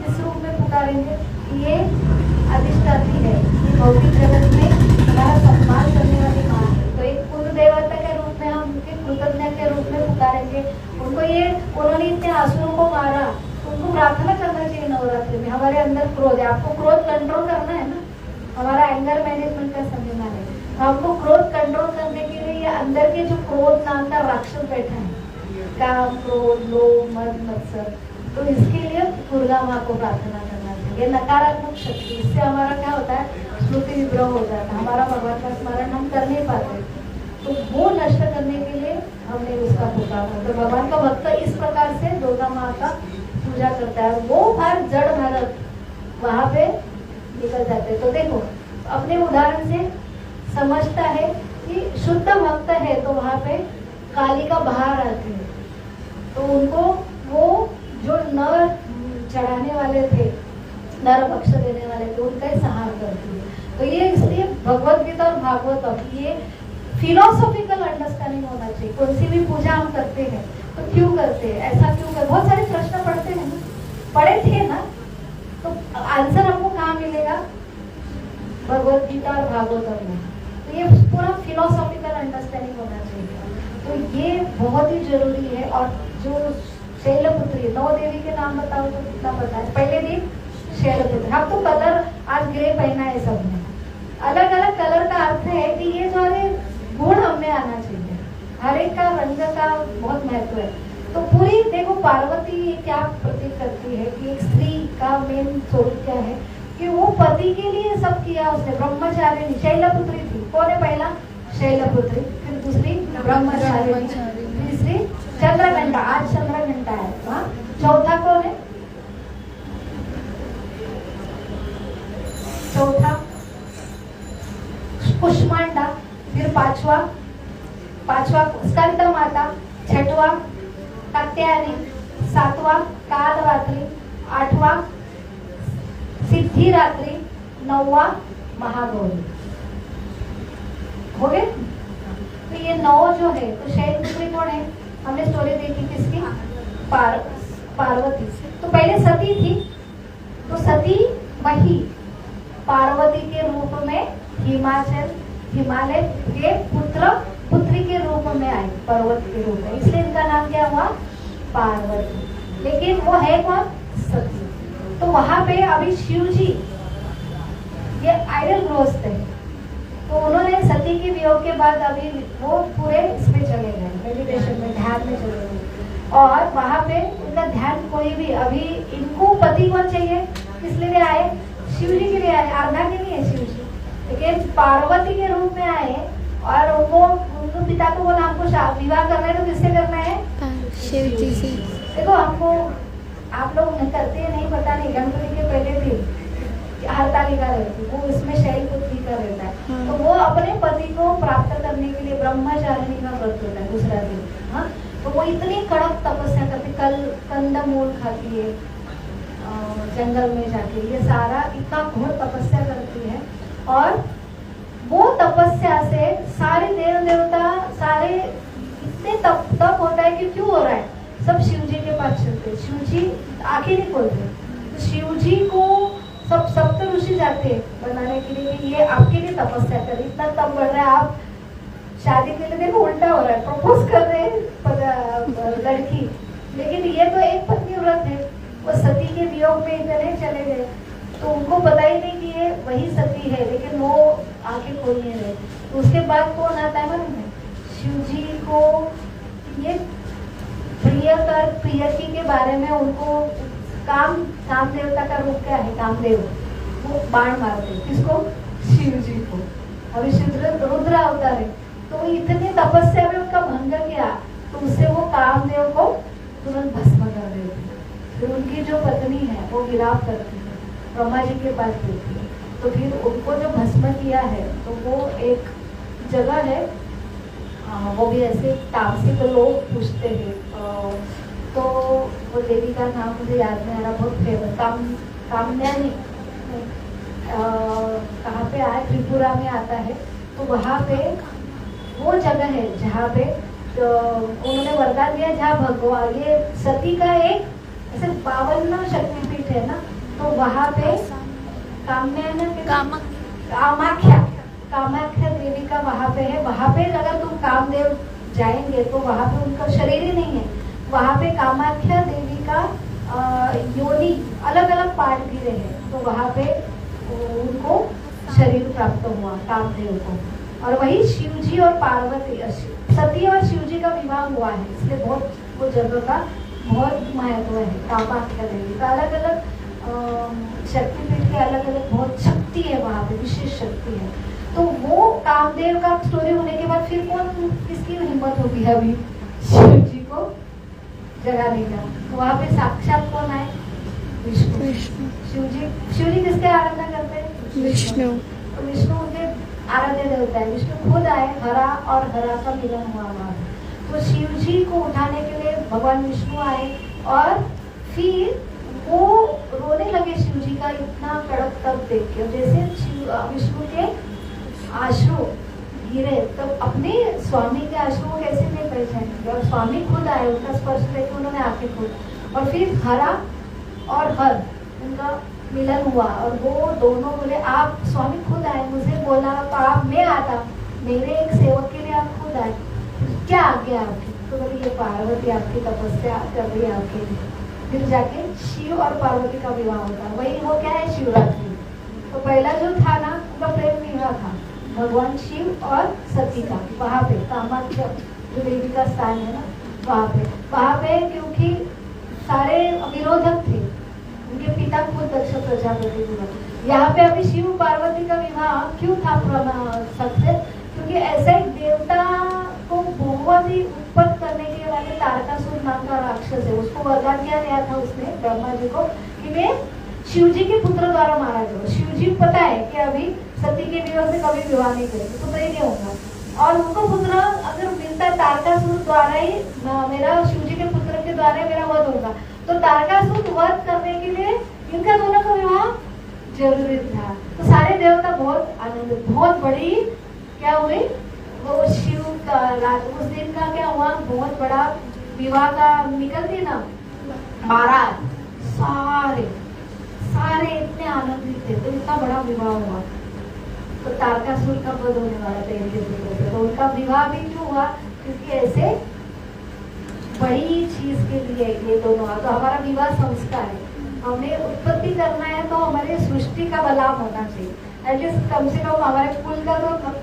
इस रूप में पुकारेंगे, ये अधिष्ठाती है, ये भौतिक जगत में हमारा सम्मान करने वाली माँ है। तो एक कुल देवता के रूप में हम उनके कृतज्ञ के रूप में पुकारेंगे उनको। ये उन्होंने इतने आसुरों को मारा, उनको प्रार्थना करना चाहिए नवरात्रि में। हमारे अंदर क्रोध है, आपको क्रोध कंट्रोल करना है ना, हमारा एंगर मैनेजमेंट का संविधान है। हमको क्रोध कंट्रोल करने के लिए ये अंदर के जो क्रोध नाम का राक्षस बैठा है, काम, क्रोध, लोभ, मद, मत्सर, तो इसके लिए दुर्गा माँ को प्रार्थना करना चाहिए। नकारात्मक शक्ति, इससे हमारा क्या होता है, स्मृति विभ्रह हो जाता है, हमारा भगवान का स्मरण हम कर नहीं पाते। तो वो नष्ट करने के लिए हमने उसका पुकारा। तो भगवान का भक्त इस प्रकार से दुर्गा माँ का पूजा करता है। वो हर जड़ भरत वहाँ पे निकल जाते। तो देखो अपने उदाहरण से समझता है कि शुद्ध भक्त है तो वहाँ पे कालिका बाहर आती है, तो उनको वो जो नर चढ़ाने वाले थे, नर भक्ष देने वाले थे, उनका ही संहार करती है। तो ये इसलिए भगवत गीता और भागवतम ये फिलोसॉफिकल अंडरस्टैंडिंग होना चाहिए। कौन सी भी पूजा हम करते हैं तो क्यों करते हैं, ऐसा क्यों करते, बहुत सारे प्रश्न पढ़ते हैं ना, पढ़े थे ना, तो आंसर हमको कहाँ मिलेगा, भगवत गीता और भागवतम में। तो ये पूरा फिलोसॉफिकल अंडरस्टैंडिंग होना चाहिए। तो ये बहुत ही जरूरी है। और जो शैलपुत्री, 9 देवी के नाम बताओ तो कितना पता है? पहले दिन शैलपुत्री। हम तो कलर आज ग्रे पहना है सबने, अलग अलग कलर का अर्थ है कि ये जो गुण हमें आना चाहिए, हर एक का रंग का बहुत महत्व है। तो पूरी देखो पार्वती क्या प्रतीक करती है कि एक स्त्री का मेन स्वरूप क्या है कि वो पति के लिए सब किया उसने। ब्रह्मचारिणी शैलपुत्री थी। कौन है पहला? शैलपुत्री, फिर दूसरी ब्रह्मचारिणी, तीसरी चंद्रघंटा, आज चंद्रघंटा है। हाँ, चौथा कौन है? चौथा कुष्मांडा, फिर पांचवा स्कंद माता, छठवा कात्यायनी, सातवा कालरात्रि, आठवा सिद्धिरात्रि, नौवा महागौरी। हो गए? तो ये 9 जो है, तो शैलपुत्री कौन है? हमने स्टोरी देखी किसकी? पार्वती। तो पहले सती थी, तो सती वही पार्वती के रूप में हिमालय के पुत्री के रूप में आई, पर्वत के रूप में, इसलिए इनका नाम क्या हुआ? पार्वती। लेकिन वो है कौन? सती। तो वहां पे अभी शिव जी ये आइडल गृहस्थ है, तो उन्होंने सती के वियोग के बाद अभी वो पूरे इसमें चले गए, मेडिटेशन में, ध्यान में चले गए। और वहां पे उनका ध्यान कोई भी, अभी इनको पति कौन चाहिए? किस लिए आए? शिव जी के लिए आए, आराधना के लिए शिव जी। लेकिन पार्वती के रूप में आए और उनको पिता को बोला हमको विवाह करना है, तो किससे करना है? शिव जी से। देखो हमको आप लोग करते हैं नहीं, पता नहीं, गणपति के पहले भी हरतालिका रहती, वो इसमें शैलपुत्री का रहता है। तो वो अपने पति को प्राप्त करने के लिए ब्रह्मचारिणी का व्रत होता है दूसरा दिन। हाँ, तो वो इतनी कड़क तपस्या करती, कंदमूल खाती है जंगल में जाके, ये सारा इतना घोर तपस्या करती है। और वो तपस्या से सारे देव देवता सारे इतने तप होता है कि क्यों हो रहा है, सब शिव जी के पास चलते। शिव जी आंखें नहीं खोलते, तो शिव जी को सब सप्त ऋषि जाते बनाने के लिए, ये आपके लिए तपस्या करे, इतना तप बढ़ रहा है। आप शादी के लिए देखो उल्टा हो रहा है, प्रपोज कर रहे हैं लड़की, लेकिन ये तो एक पत्नी व्रत है। वो सती के वियोग में इतने चले गए, तो उनको पता ही नहीं कि ये वही सती है, लेकिन वो आंखें खोल नहीं रहे। तो उसके बाद कौन आता है मालूम है? शिव जी को ये प्रियकी के बारे में उनको काम देवता का रूप क्या है? कामदेव, वो बाण मारते किसको? शिव जी को। अभी रुद्र अवतार है, तो इतनी तपस्या में उनका भंग किया, तो उससे वो कामदेव को तुरंत भस्म कर देते। फिर उनकी जो पत्नी है वो विलाप करती है, ब्रह्मा जी के पास देती है। तो फिर उनको जो भस्म किया है, तो वो एक जगह है, वो भी ऐसे तामसिक लोग पूछते हैं, तो वो देवी का नाम मुझे याद नहीं आ रहा, बहुत फेमस, कामयानी, कहाँ पे आया? त्रिपुरा में आता है। तो वहाँ पे वो जगह है जहाँ पे तो उन्होंने वरदान दिया, जहाँ भगवान ये सती का एक ऐसे 52 शक्तिपीठ है ना, तो वहाँ पे कामाख्या देवी का वहाँ पे है। वहाँ पे अगर तुम कामदेव जाएंगे तो वहाँ पे उनका शरीर ही नहीं है, वहाँ पे कामाख्या देवी का योनि अलग अलग पार्ट भी रहे, तो वहाँ पे उनको शरीर प्राप्त हुआ कामदेव को। और वही शिव जी और पार्वती, सती और शिव जी का विवाह हुआ है, इसलिए बहुत वो जगह का बहुत महत्व है। कामाख्या देवी का अलग अलग शक्तिपीठ के अलग अलग बहुत शक्ति है, वहाँ पे विशेष शक्ति है। तो वो कामदेव का स्टोरी होने के बाद फिर कौन किसकी हिम्मत होगी अभी शिव जी को जगाने का? तो वहाँ पे साक्षात कौन आए? विष्णु। शिव जी किसके आराधना करते हैं? विष्णु। तो विष्णु उनके आराध्य देवता है। विष्णु खुद आए, हरा और हरा का मिलन हुआ वहाँ। तो शिव जी को उठाने के लिए भगवान विष्णु आए, और फिर वो रोने लगे शिव जी का इतना कड़क तप देख के। जैसे विष्णु के आश्रु गिरे, तो अपने स्वामी के आश्रु को कैसे नहीं पहचानेंगे, और स्वामी खुद आए, उनका स्पर्श लेके उन्होंने आके खुद, और फिर हरा और हर उनका मिलन हुआ, और वो दोनों बोले आप स्वामी खुद आए, मुझे बोला तो आप मैं आता, मेरे एक सेवक के लिए आप खुद आए, क्या आज्ञा आपकी? तो बोली ये पार्वती आपकी तपस्या कर रही है आपके लिए। फिर जाके शिव और पार्वती का विवाह होता है, वही वो क्या है? शिवरात्रि। तो पहला जो था ना उनका प्रेम विवाह था भगवान शिव और सती का, वहाँ पे कामाख्या जो देवी का स्थान है ना, वहाँ पे क्योंकि सारे विरोधक थे, उनके पिता खुद दक्ष प्रजापति विवाह। यहाँ पे अभी शिव पार्वती का विवाह क्यों था सक्सेस? क्योंकि ऐसा एक देवता को बहुत ही उत्पन्न करने के वाले तारकासुर नाम का राक्षस है, उसको वरदान क्या दिया था उसने ब्रह्मा जी को कि वे शिव जी के पुत्र द्वारा मारा जाओ। शिव जी को पता है कि अभी सती के विवाह से कभी विवाह नहीं करेंगे, पुत्र ही नहीं होगा, और उनको पुत्र अगर मिलता है तारकासुर द्वारा ही मेरा शिव जी के पुत्र के द्वारा मेरा वध होगा, तो तारकासुर वध करने के लिए इनका दोनों का विवाह जरूरी था। तो सारे देवता बहुत आनंदित, बहुत बड़ी क्या हुई वो शिव का रात उस दिन का क्या हुआ, बहुत बड़ा विवाह का निकलती ना महाराज, सारे सारे इतने आनंदित थे, तो इतना बड़ा विवाह हुआ। तो तारकासुर का वध होने वाला था इनके पुत्र से, तो उनका विवाह भी क्यों हुआ? क्योंकि ऐसे बड़ी चीज के लिए ये दोनों, तो हमारा विवाह संस्कार है, हमें उत्पत्ति करना है तो हमारे सृष्टि का लाभ होना चाहिए, एटलीस्ट कम से कम हमारे कुल का तो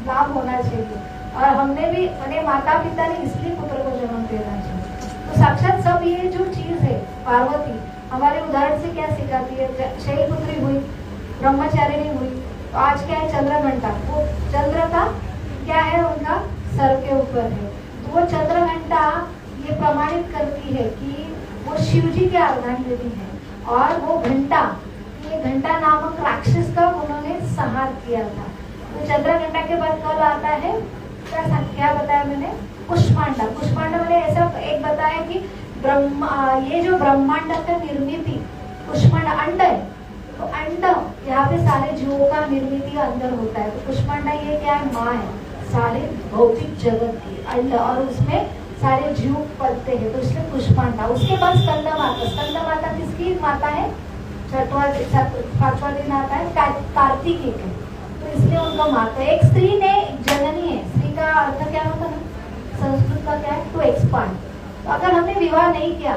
लाभ होना चाहिए, और हमने भी अपने माता पिता ने इसलिए पुत्र को जन्म देना चाहिए। तो साक्षात सब ये जो चीज है पार्वती हमारे उदाहरण से क्या सिखाती है? शैलपुत्री हुई, ब्रह्मचारिणी हुई, तो आज क्या है चंद्र घंटा, वो चंद्र का क्या है उनका सर के ऊपर है, तो वो चंद्र घंटा ये प्रमाणित करती है कि वो शिव जी के अर्धांगिनी है, और वो घंटा, ये घंटा नामक राक्षस का उन्होंने संहार किया था। तो चंद्र घंटा के बाद कल आता है क्या बताया मैंने? कुष्मांडा। कुष्मांडा मैंने ऐसा एक बताया कि ये जो ब्रह्मांड का निर्मित कुष्मांड अंड है, तो अंड यहाँ पे सारे जीवों का निर्मित अंदर होता है, तो कुष्मांडा ये क्या है? माँ है सारे भौतिक जगत की अंड, और उसमें सारे जीव पलते हैं, तो इसलिए कुष्मांडा। उसके बाद स्कंद माता। स्कंद माता किसकी माता है? पांचवा दिन आता है कार्तिकेय के, तो इसलिए उनका माता। एक स्त्री ने जननी है, स्त्री का अर्थ क्या होता है संस्कृत का क्या है? To expand. तो अगर हमने विवाह नहीं किया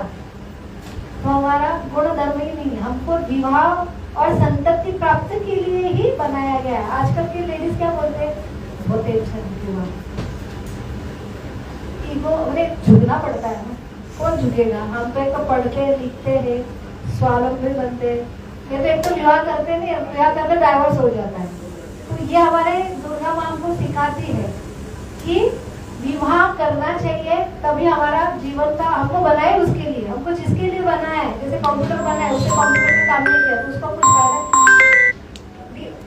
तो हमारा गुण धर्म ही नहीं है, हमको विवाह और संतति प्राप्त के लिए ही बनाया गया है। आजकल की लेडीज क्या बोलते हैं? बहुत टेंशन विवाह, ईगो, उन्हें झुकना पड़ता है ना, कौन झुकेगा? हम तो एक तो पढ़ते लिखते हैं, स्वावलंबी बनते हैं, ये तो एक तो विवाह करते नहीं, विवाह करते डाइवोर्स हो जाता है। तो ये हमारे दुर्गा माँ को सिखाती है कि विवाह करना चाहिए, तभी हमारा जीवन का, हमको बनाए उसके लिए, हमको जिसके लिए बना है, जैसे कंप्यूटर बना है, उससे कंप्यूटर में काम नहीं किया तो उसका कुछ फायदा,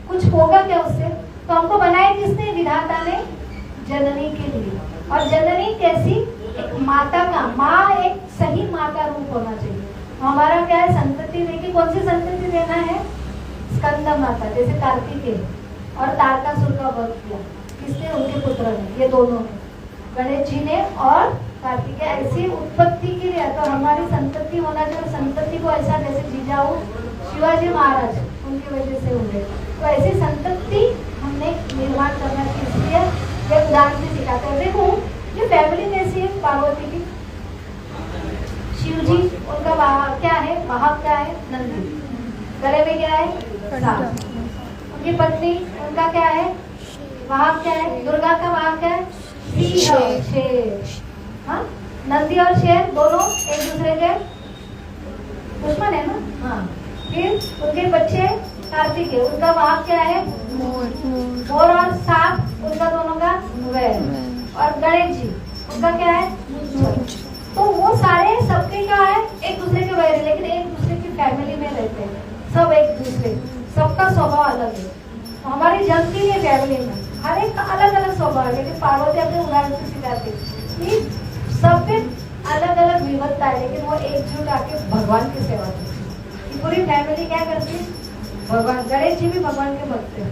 कुछ होगा क्या उससे? तो हमको बनाए किसने? विधाता ने, जननी के लिए। और जननी कैसी? एक माता का, माँ एक सही माँ का रूप होना चाहिए। हमारा क्या है? संतति देगी। कौन सी संतति देना है? स्कंद माता, जैसे कार्तिकेय और तारकासुर का वध किया किसने? उनके पुत्र ने, ये दोनों ने, गणेश जी ने और कार्तिकेय। ऐसी उत्पत्ति के लिए तो हमारी संतति होना चाहिए, संतति को ऐसा जैसे जीजाऊ शिवाजी महाराज उनकी वजह से हुए, तो ऐसी संतति हमने निर्माण करना चाहिए। इसलिए ये उदाहरण से सिखाते हैं। देखो ये फैमिली कैसी है पार्वती की, शिव जी उनका क्या है? वाहक क्या है? नंदी। गले में क्या है? सांप। उनकी पत्नी उनका क्या है? वाहक क्या है? दुर्गा का वाहक क्या है? शेर। हाँ, नंदी और शेर दोनों एक दूसरे के दुश्मन है ना। हाँ, फिर उनके बच्चे कार्तिकेय, उनका वाहक क्या है? मोर और सांप उनका दोनों का वैर। और गणेश जी उनका क्या है? तो वो सारे सबके क्या है? एक दूसरे के वैर, लेकिन एक दूसरे की फैमिली में रहते हैं सब, एक दूसरे, सबका स्वभाव अलग है। तो हमारी जमती है फैमिली में, हर एक का अलग अलग स्वभाव है, लेकिन पार्वती अपने उदाहरण से सिखाती कि सब में अलग अलग विविधता है, लेकिन वो एकजुट आके भगवान की सेवा करती है। पूरी फैमिली क्या करती है? भगवान। गणेश जी भी भगवान के भक्त हैं।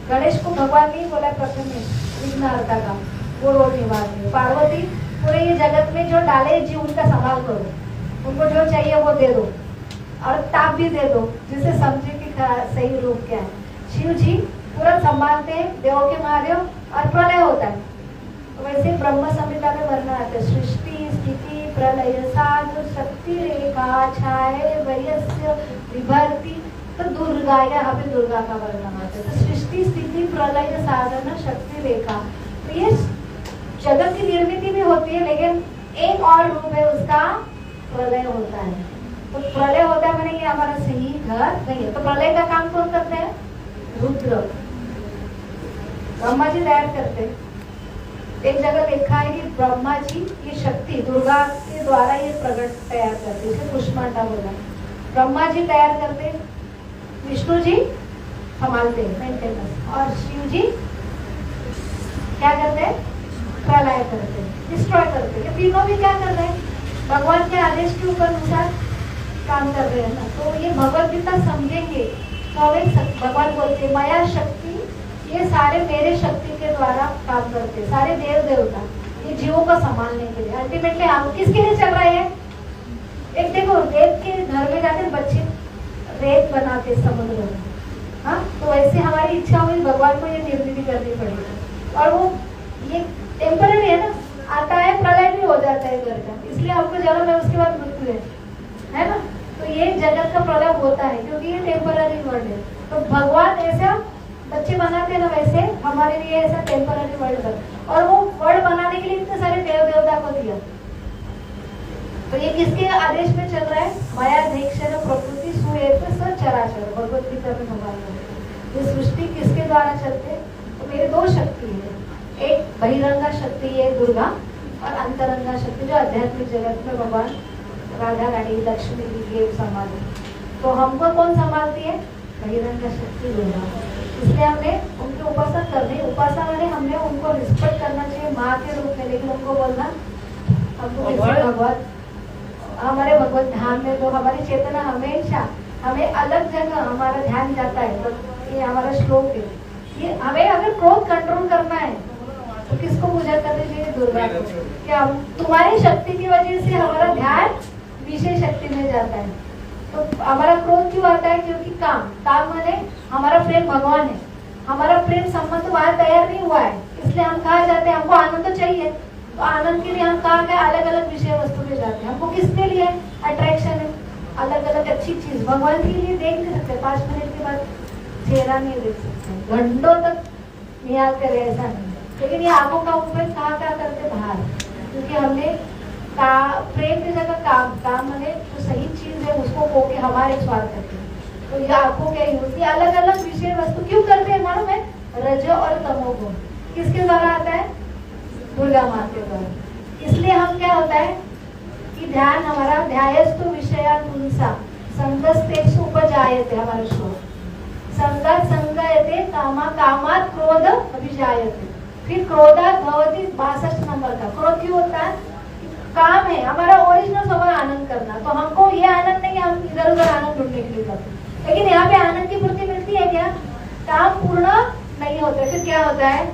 गणेश को भगवान नहीं बोला प्रथम में, विघ्नहर्ता का, वो रोग निवारती है। पार्वती पूरे ये जगत में जो डाले जी उनका संभाल करो, उनको जो चाहिए वो दे दो, और ताप भी दे दो, जिससे समझे कि सही रूप क्या है। शिव जी पूरा संभालते हैं, देवों के महादेव, और प्रलय होता है। तो वैसे ब्रह्म संहिता में वर्णन आता है, सृष्टि स्थिति प्रलय साध शक्ति रेखा छाये वयस्य विभर्ति। तो दुर्गा, यहाँ पे दुर्गा का वर्णन आता है। तो सृष्टि स्थिति प्रलय साधन शक्ति रेखा, तो ये जगत की निर्मित भी होती है, लेकिन एक और रूप है उसका, प्रलय होता है। तो प्रलय होता है मैंने ये हमारा सही घर नहीं है। तो प्रलय का काम कौन करते हैं? रुद्र, ब्रह्मा जी तैयार करते हैं। एक जगह लिखा है कि ब्रह्मा जी की शक्ति दुर्गा के द्वारा ये प्रकट तैयार करते, इसे कुष्मांडा बोला। ब्रह्मा जी तैयार करते, विष्णु जी संभालते मेंटेनेंस, और शिव जी क्या करते हैं? प्रलय करते, डिस्ट्रॉय करते। ये तीनों भी क्या कर रहे हैं? भगवान के आदेश के ऊपर अनुसार काम कर रहे हैं ना। तो ये भगवत गीता समझेंगे तो हमें भगवान बोलते हैं माया शक्ति, ये सारे मेरे शक्ति के द्वारा काम करते, सारे देव देवता ये जीवों को संभालने के लिए। अल्टीमेटली हम किसके लिए चल रहे हैं? एक देखो, रेत के घर में जाते बच्चे रेत बनाते समुद्र में, हाँ, तो वैसे हमारी इच्छा हुई भगवान को ये निर्मित करनी पड़ेगी। और वो ये टेम्पररी है ना, आता है प्रलय भी हो जाता है घर का, इसलिए हमको जन्म है उसके बाद मृत्यु है ना। तो ये जगत का प्रलय होता है क्योंकि ये टेम्पररी वर्ल्ड है। तो भगवान ऐसा बच्चे बनाते हैं ना, वैसे हमारे लिए ऐसा टेम्पररी वर्ल्ड बना, और वो वर्ल्ड बनाने के लिए इतने सारे देव देवता को दिया। तो ये किसके आदेश में चल रहा है? माया धैक्षर प्रकृति सुएत सचराचर, भगवत गीता में भगवान ये सृष्टि किसके द्वारा चलते हैं? तो मेरे दो शक्ति है, एक बहिरंगा शक्ति है दुर्गा, और अंतरंगा शक्ति जो आध्यात्मिक जगत में भगवान राधा रानी लक्ष्मी जी के संभाले। तो हमको कौन संभालती है? बहिरंगा शक्ति दुर्गा। इसलिए हमने उनकी उपासना करनी, उपासना वाले हमने उनको रिस्पेक्ट करना चाहिए माँ के रूप में, लेकिन उनको बोलना हमको भगवत हमारे भगवत धाम में तो हमारी चेतना हमेशा हमें अलग जगह हमारा ध्यान जाता है। तो ये हमारा श्लोक है, ये हमें अगर क्रोध कंट्रोल करना है तो किसको पूजा करनी चाहिए? दुर्गा को। क्या तुम्हारी शक्ति की वजह से हमारा ध्यान विषय शक्ति में जाता है। तो हमारा क्रोध क्यों आता है? क्योंकि काम माने हमारा प्रेम भगवान है, हमारा प्रेम संबंध वहां तैयार नहीं हुआ है, इसलिए हम कहा जाते हैं हमको आनंद तो चाहिए। तो आनंद के लिए हम कहा गए अलग अलग विषय वस्तु में जाते हैं। हमको किसके लिए अट्रैक्शन है? अलग अलग अच्छी चीज भगवान के लिए देख नहीं सकते, 5 मिनट के बाद चेहरा नहीं देख सकते, घंटों तक निहाल करे ऐसा नहीं। लेकिन ये आंखों का उपयोग कहाँ करते? बाहर, क्योंकि हमने प्रेम की जगह काम मैंने जो सही चीज है उसको खो के हमारे स्वार्थ करते हैं। तो ये आंखों के यूज ये अलग अलग विषय वस्तु क्यों करते हैं मालूम है? रज और तमोगुण किसके द्वारा आता है? दुर्गा माँ के द्वारा। इसलिए हम क्या होता है कि ध्यान हमारा ध्यायस्तु विषयानुसा संगस्तेषु उपजायते, हमारा श्लोक संगत संगयते कामा कामात क्रोध अभिजायते। फिर क्रोधात भवति 62 नंबर का। क्रोध क्यों होता है? काम है हमारा ओरिजिनल स्वभाव आनंद करना, तो हमको ये आनंद नहीं, हम इधर उधर आनंद ढूंढने के लिए करते। लेकिन यहाँ पे आनंद की पूर्ति मिलती है क्या? काम पूर्ण नहीं होता, फिर क्या होता है?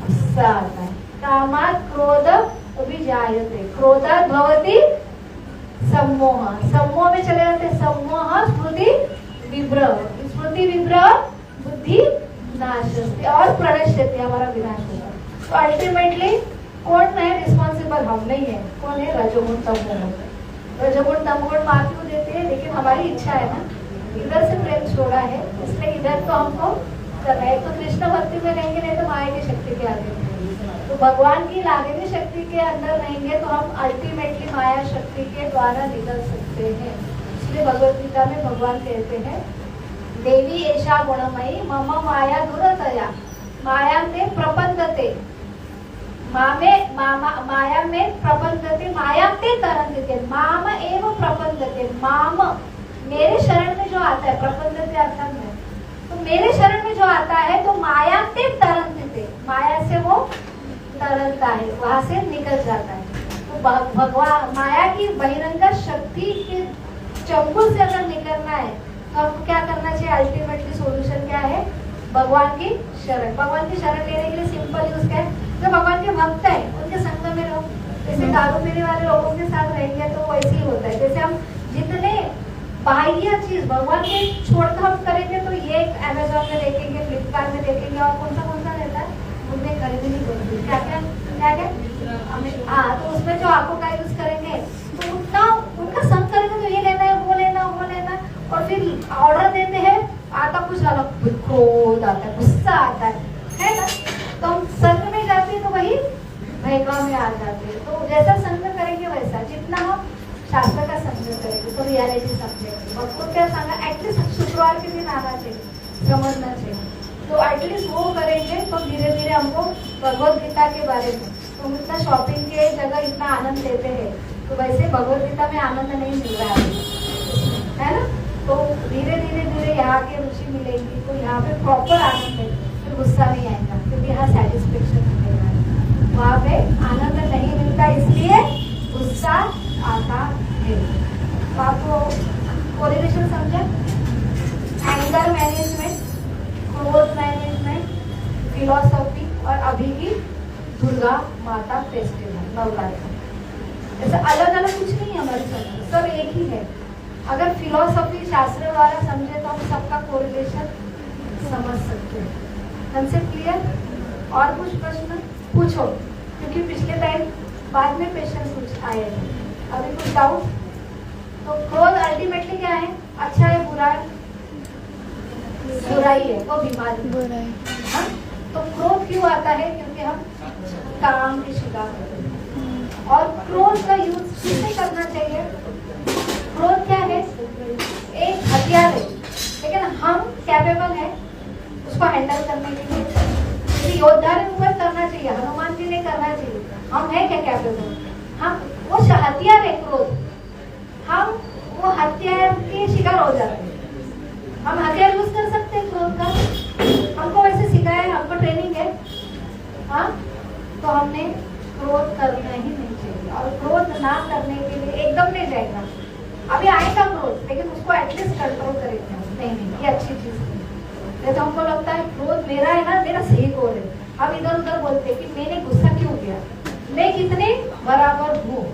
गुस्सा आता है। कामात क्रोध अभिजायते, क्रोधात भवति सम्मोह, सम्मोह में चले जाते, सम्मोह स्मृति विभ्रह, स्मृति विभ्रह बुद्धि नाशस्ते और प्रणश्यते, हमारा विनाश होगा। तो अल्टीमेटली कौन है रिस्पॉन्सिबल? हम नहीं है। कौन है? रजोगुण तमोगुण। रजोगुण तमोगुण माँ क्यों देते हैं? लेकिन हमारी इच्छा है ना, इधर से प्रेम छोड़ा है, इसलिए इधर तो हमको करना है। तो कृष्ण भक्ति में रहेंगे, नहीं तो माया की शक्ति के आगे। तो भगवान की लागिनी शक्ति के अंदर रहेंगे तो हम अल्टीमेटली माया शक्ति के द्वारा निकल सकते हैं। इसलिए भगवत गीता में भगवान कहते हैं देवी एषा गुणमयी मम माया दुरतया माया में प्रपंदते, माया में प्रपंदते माया ते तरंगते, माम एव प्रपंदते, माम मेरे शरण में जो आता है, प्रपंदते अर्थात में, तो मेरे शरण में जो आता है तो माया ते तरंगते, माया से वो तरलता है, वहां से निकल जाता है। तो भगवान माया की बहिरंगा शक्ति के चंगुल से अगर निकलना है तो हमको क्या करना चाहिए? अल्टीमेटली सॉल्यूशन क्या है? भगवान की शरण। भगवान की शरण लेने के लिए सिंपल यूज क्या है? जो भगवान के भक्त है उनके संग में रहो। जैसे दारू पीने वाले लोगों के साथ रहेंगे तो वैसे ही होता है। जैसे हम जितने बाह्य चीज भगवान के छोड़कर हम करेंगे तो ये अमेजोन में देखेंगे, फ्लिपकार्ट में देखेंगे, और कौन सा रहता है उनमें खरीदी नहीं होती, क्या हाँ, तो उसमें जो आपको का यूज करेंगे तो उतना उनका संग करेंगे तो ये लेना है, वो लेना, और फिर ऑर्डर देते हैं, आता कुछ अलग, क्रोध आता है, गुस्सा आता है ना। तो हम संग में जाते हैं तो वही भयगा में आ जाते हैं। तो जैसा संग करेंगे वैसा, जितना हम शास्त्र का संग क्वेश्चन करेंगे तो रियालिटी समझेंगे। मग तो क्या सांगा, ऍटलीस्ट शुक्रवार के दिन आना चाहिए, समझना चाहिए। तो एटलीस्ट वो करेंगे तो धीरे धीरे हमको भगवत गीता के बारे में, तो हम इतना शॉपिंग के जगह इतना आनंद लेते हैं, तो वैसे भगवत गीता में आनंद नहीं मिल रहा है ना। तो धीरे धीरे धीरे यहाँ के रुचि मिलेगी, तो यहाँ पे प्रॉपर आनंद है, फिर गुस्सा नहीं आएगा, क्योंकि यहाँ सेटिस्फेक्शन मिलेगा। वहाँ पे आनंद नहीं मिलता, इसलिए गुस्सा आता है। तो आपको कोरिलेशन समझे, एंगर मैनेजमेंट, क्रोध मैनेजमेंट, फिलोसॉफी और अभी की दुर्गा माता फेस्टिवल नवरात्र। ऐसे अलग अलग कुछ नहीं है हमारे साथ, सब एक ही है। अगर फिलोसॉफी शास्त्र द्वारा समझे तो हम सबका कोरिलेशन समझ सकते हैं। Concept clear? और कुछ प्रश्न पूछो, क्योंकि पिछले टाइम बाद में क्वेश्चन कुछ आए थे। अभी कुछ डाउट? तो क्रोध अल्टीमेटली क्या है, अच्छा है बुरा है? बुराई है, वो बीमारी बुराई। हाँ? तो क्रोध क्यों आता है? क्योंकि हम काम के शिकार होते हैं। और क्रोध का यूज किससे करना चाहिए? क्रोध क्या है? एक हथियार है, लेकिन हम कैपेबल है उसको हैंडल करने के लिए। किसी योद्धा ने ऊपर करना चाहिए, हनुमान जी ने करना चाहिए, हम है क्या कैपेबल? हम वो हथियार है क्रोध, हम वो हथियार के शिकार हो जाते हैं। हम हथियार यूज कर सकते हैं क्रोध का, हमको वैसे सिखाया है, हमको ट्रेनिंग है। हाँ, तो हमने क्रोध करना ही नहीं चाहिए, और क्रोध ना करने के लिए एकदम नहीं जाएगा। अभी आएगा क्रोध, लेकिन उसको एटलीस्ट कंट्रोल करेंगे। नहीं, ये अच्छी चीज है। तो हमको लगता है क्रोध मेरा है ना, मेरा सही क्रोध है, हम इधर उधर बोलते हैं कि मैंने गुस्सा क्यों किया, मैं कितने बराबर हूँ,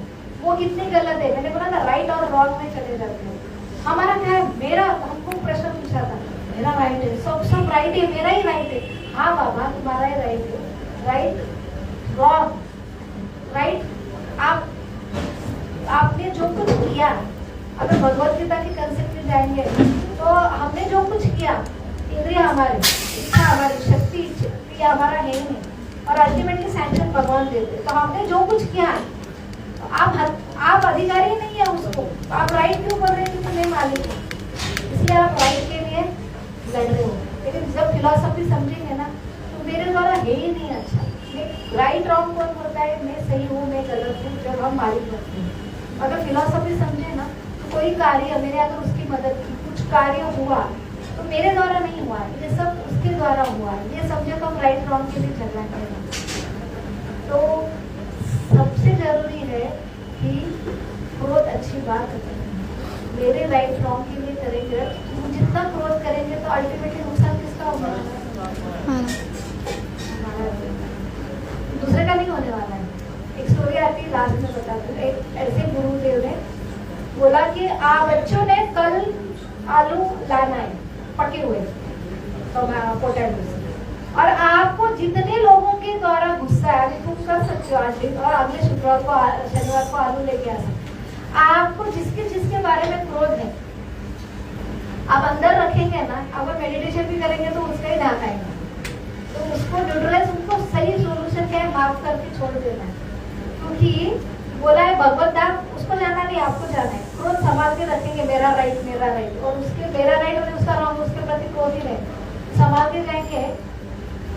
वो कितनी गलत है। मैंने बोला ना, राइट और रॉन्ग में चले जाते हैं। हमारा क्या है, मेरा, हमको प्रश्न पूछा था, मेरा राइट है, सब राइट है, मेरा ही राइट है। हाँ बाबा, तुम्हारा ही राइट है। राइट रॉन्ग, राइट, आपने जो कुछ किया, अगर भगवत गीता के कंसेप्ट में जाएंगे तो हमने जो कुछ किया, इंद्रिय हमारे, इच्छा हमारी, शक्ति हमारा है ही नहीं, और अल्टीमेटली सैंक्शन भगवान देते। तो हमने जो कुछ किया, आप अधिकारी नहीं है उसको, आप राइट क्यों बोल रहे हैं कि मैं मालिक हूँ, इसलिए आप राइट के लिए लड़ रहे हो। लेकिन जब फिलोसफी समझेंगे ना, तो मेरे द्वारा है ही नहीं अच्छा, राइट रॉन्ग कौन बोलता है, मैं सही हूँ मैं गलत हूँ, जब हम मालिक बनते हैं। अगर फिलोसफी समझे ना, तो कोई कार्य मैंने अगर उसकी मदद की, कुछ कार्य हुआ, तो मेरे द्वारा नहीं हुआ, ये सब उसके द्वारा हुआ, ये समझे तो हम राइट रॉन्ग के लिए झगड़ा नहीं। तो सबसे जरूरी है कि क्रोध अच्छी बात है, मेरे राइट रॉन्ग के लिए करेंगे। जितना क्रोध करेंगे तो अल्टीमेटली नुकसान किसका होगा? दूसरे का नहीं होने वाला है। एक स्टोरी आती है, लास्ट में बताते हैं। एक ऐसे गुरुदेव ने बोला कि बच्चों ने कल आलू लाना है पके हुए, तो पोटैटो, और आपको जितने लोगों के द्वारा गुस्सा है, तुम कर सकते हो आज भी, और अगले शुक्रवार को शनिवार को आलू लेके आ सकते। आपको जिसके बारे में क्रोध है, आप अंदर रखेंगे ना, अगर मेडिटेशन भी करेंगे तो उसका ही ध्यान आएगा। तो उसको न्यूट्रलाइज, उनको सही सोल्यूशन क्या है, माफ करके छोड़ देना है। क्योंकि बोला है भगवत धाम, उसको जाना नहीं, आपको जाना है। क्रोध संभाल के रखेंगे, मेरा राइट, और उसके मेरा राइट और उसका रॉन्ग, उसके प्रति क्रोध ही रहे, संभाल के जाएंगे,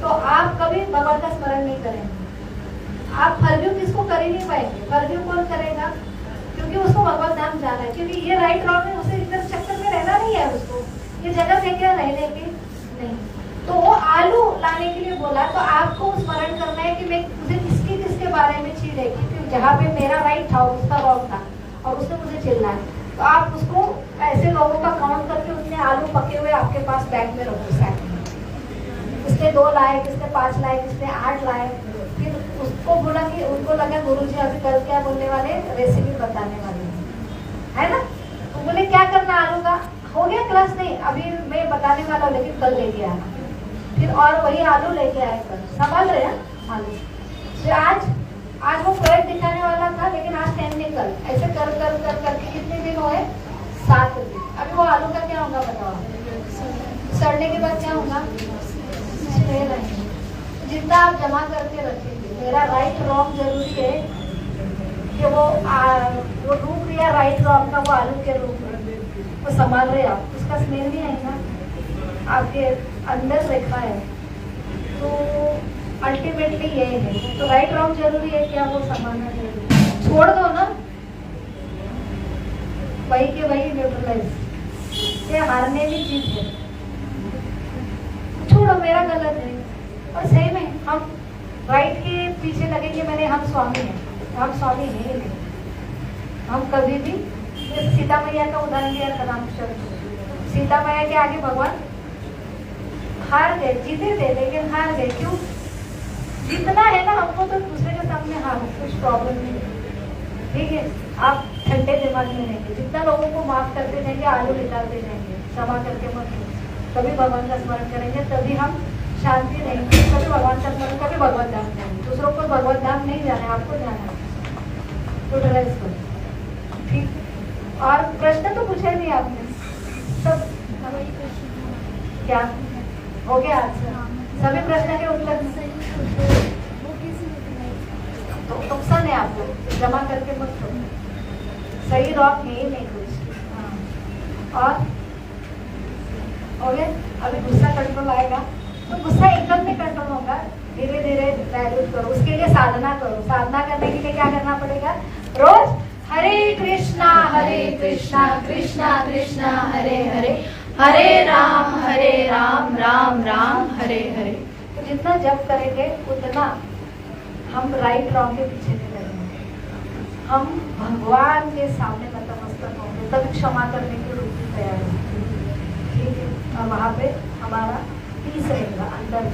तो आप कभी भगवान का स्मरण नहीं करेंगे। आप फर्व्यू किसको कर ही नहीं पाएंगे। फर्व्यू कौन करेगा? क्योंकि उसको भगवत धाम जाना है, क्योंकि ये राइट रॉन्ग है, उसे इधर चक्कर में रहना नहीं है, उसको ये जगह है क्या रहने की नहीं। तो वो आलू लाने के लिए बोला, तो आपको स्मरण करना है कि मैं मुझे किसके बारे में चीज है, क्योंकि जहाँ पे मेरा राइट था उसका रॉन्ग था, और उसने मुझे चिल्ला है। तो आप उसको ऐसे लोगों का काउंट करके उसने आलू पके हुए आपके पास बैग में रखो, सैक में। किसने 2 लाए, किसने 5 लाए, किसने 8 लाए। फिर उसको बोला कि उनको लगा गुरुजी अभी कल क्या बोलने वाले, रेसिपी बताने वाले है ना। तो बोले क्या करना आलू का, हो गया क्लास, नहीं अभी मैं बताने वाला हूँ, लेकिन कल लेके आना। फिर और वही आलू लेके आए, कल संभाल रहे हैं आलू। फिर आज वो प्रयोग दिखाने वाला था, लेकिन आज टेक्निकल ऐसे कर करके कितने दिन हुए, 7 दिन। अभी वो आलू का क्या होगा बताओ, सड़ने के बाद क्या होगा, जितना आप जमा करके रखेंगे। मेरा राइट रॉन्ग जरूरी है, कि वो रूप लिया राइट रॉन्ग का, वो आलू के रूप में वो संभाल रहे आप, उसका स्मेल नहीं आएगा, आपके अंदर रखा है। तो अल्टीमेटली ये है, तो राइट रॉन्ग जरूरी है क्या, वो संभालना जरूरी है। छोड़ दो ना, वही के वही न्यूट्रलाइज, ये हारने भी चीज है, छोड़ो मेरा गलत है। और सही में हम राइट के पीछे लगेंगे, मैंने हम स्वामी हैं, हम स्वामी है नहीं। हम कभी भी, जैसे सीता मैया का उदाहरण दिया था रामचंद्र, सीता मैया के आगे भगवान हार गए, जीते थे लेकिन हार गए। क्यों? जितना है ना हमको तो दूसरे के सामने हार, कुछ प्रॉब्लम नहीं है, ठीक है। आप ठंडे दिमाग में रहेंगे, जितना लोगों को माफ करते जाएंगे, आलू निकालते जाएंगे, क्षमा करके मत, कभी भगवान का स्मरण करेंगे तभी हम शांति रहेंगे। कभी भगवान का स्मरण, कभी भगवत धाम जाएंगे। दूसरों को भगवत धाम नहीं जाना है, आपको जाना है, तो ड्रेस करो, ठीक। और प्रश्न तो पूछा नहीं आपने, सब क्या हो गया आंसर? सभी प्रश्न के उत्तर तो नुकसान है आपको, जमा करके मत करो, सही रॉक है ही नहीं कुछ। हाँ। और हो गया। अभी गुस्सा कंट्रोल आएगा, तो गुस्सा एकदम नहीं कंट्रोल होगा, धीरे धीरे डायल्यूट करो। उसके लिए साधना करो। साधना करने के लिए क्या करना पड़ेगा? रोज हरे कृष्णा कृष्णा कृष्णा हरे हरे, हरे राम राम राम हरे हरे। तो जितना जप करेंगे उतना हम राइट रॉन्ग के पीछे नहीं लगेंगे, हम भगवान के सामने नतमस्तक होंगे, तभी क्षमा करने की वृत्ति तैयार होगी, ठीक है। और वहाँ पे हमारा पीस रहेगा अंदर।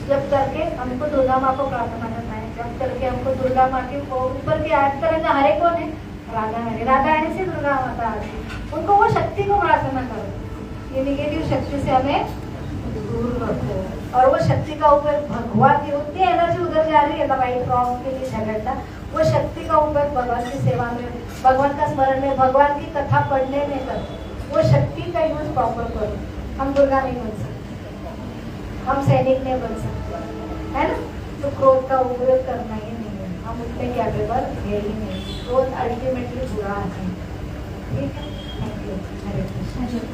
जब करके हमको दुर्गा माँ को प्रार्थना करना है, जब करके हमको दुर्गा माँ के ऊपर की याद करेंगे। हरे कौन है? राधा हरे, राधा हरे से दुर्गा माता आती, उनको वो शक्ति को प्रार्थना करो। ये निगेटिव शक्ति से हमें दूर रखो, और वो शक्ति का ऊपर भगवान की उतनी एनर्जी उधर जा रही है, राइट रॉन्ग के लिए झगड़ना, वो शक्ति का ऊपर भगवान की सेवा में, भगवान का स्मरण में, भगवान की कथा पढ़ने में करो। वो शक्ति का यूज प्रॉपर करो। हम दुर्गा नहीं बन सकते, हम सैनिक नहीं बन सकते, है ना। तो क्रोध का उपयोग करना ही नहीं है, हम उतने कैपेबल है ही नहीं। क्रोध अल्टीमेटली बुरा है, ठीक है। Thank you. हरे कृष्ण।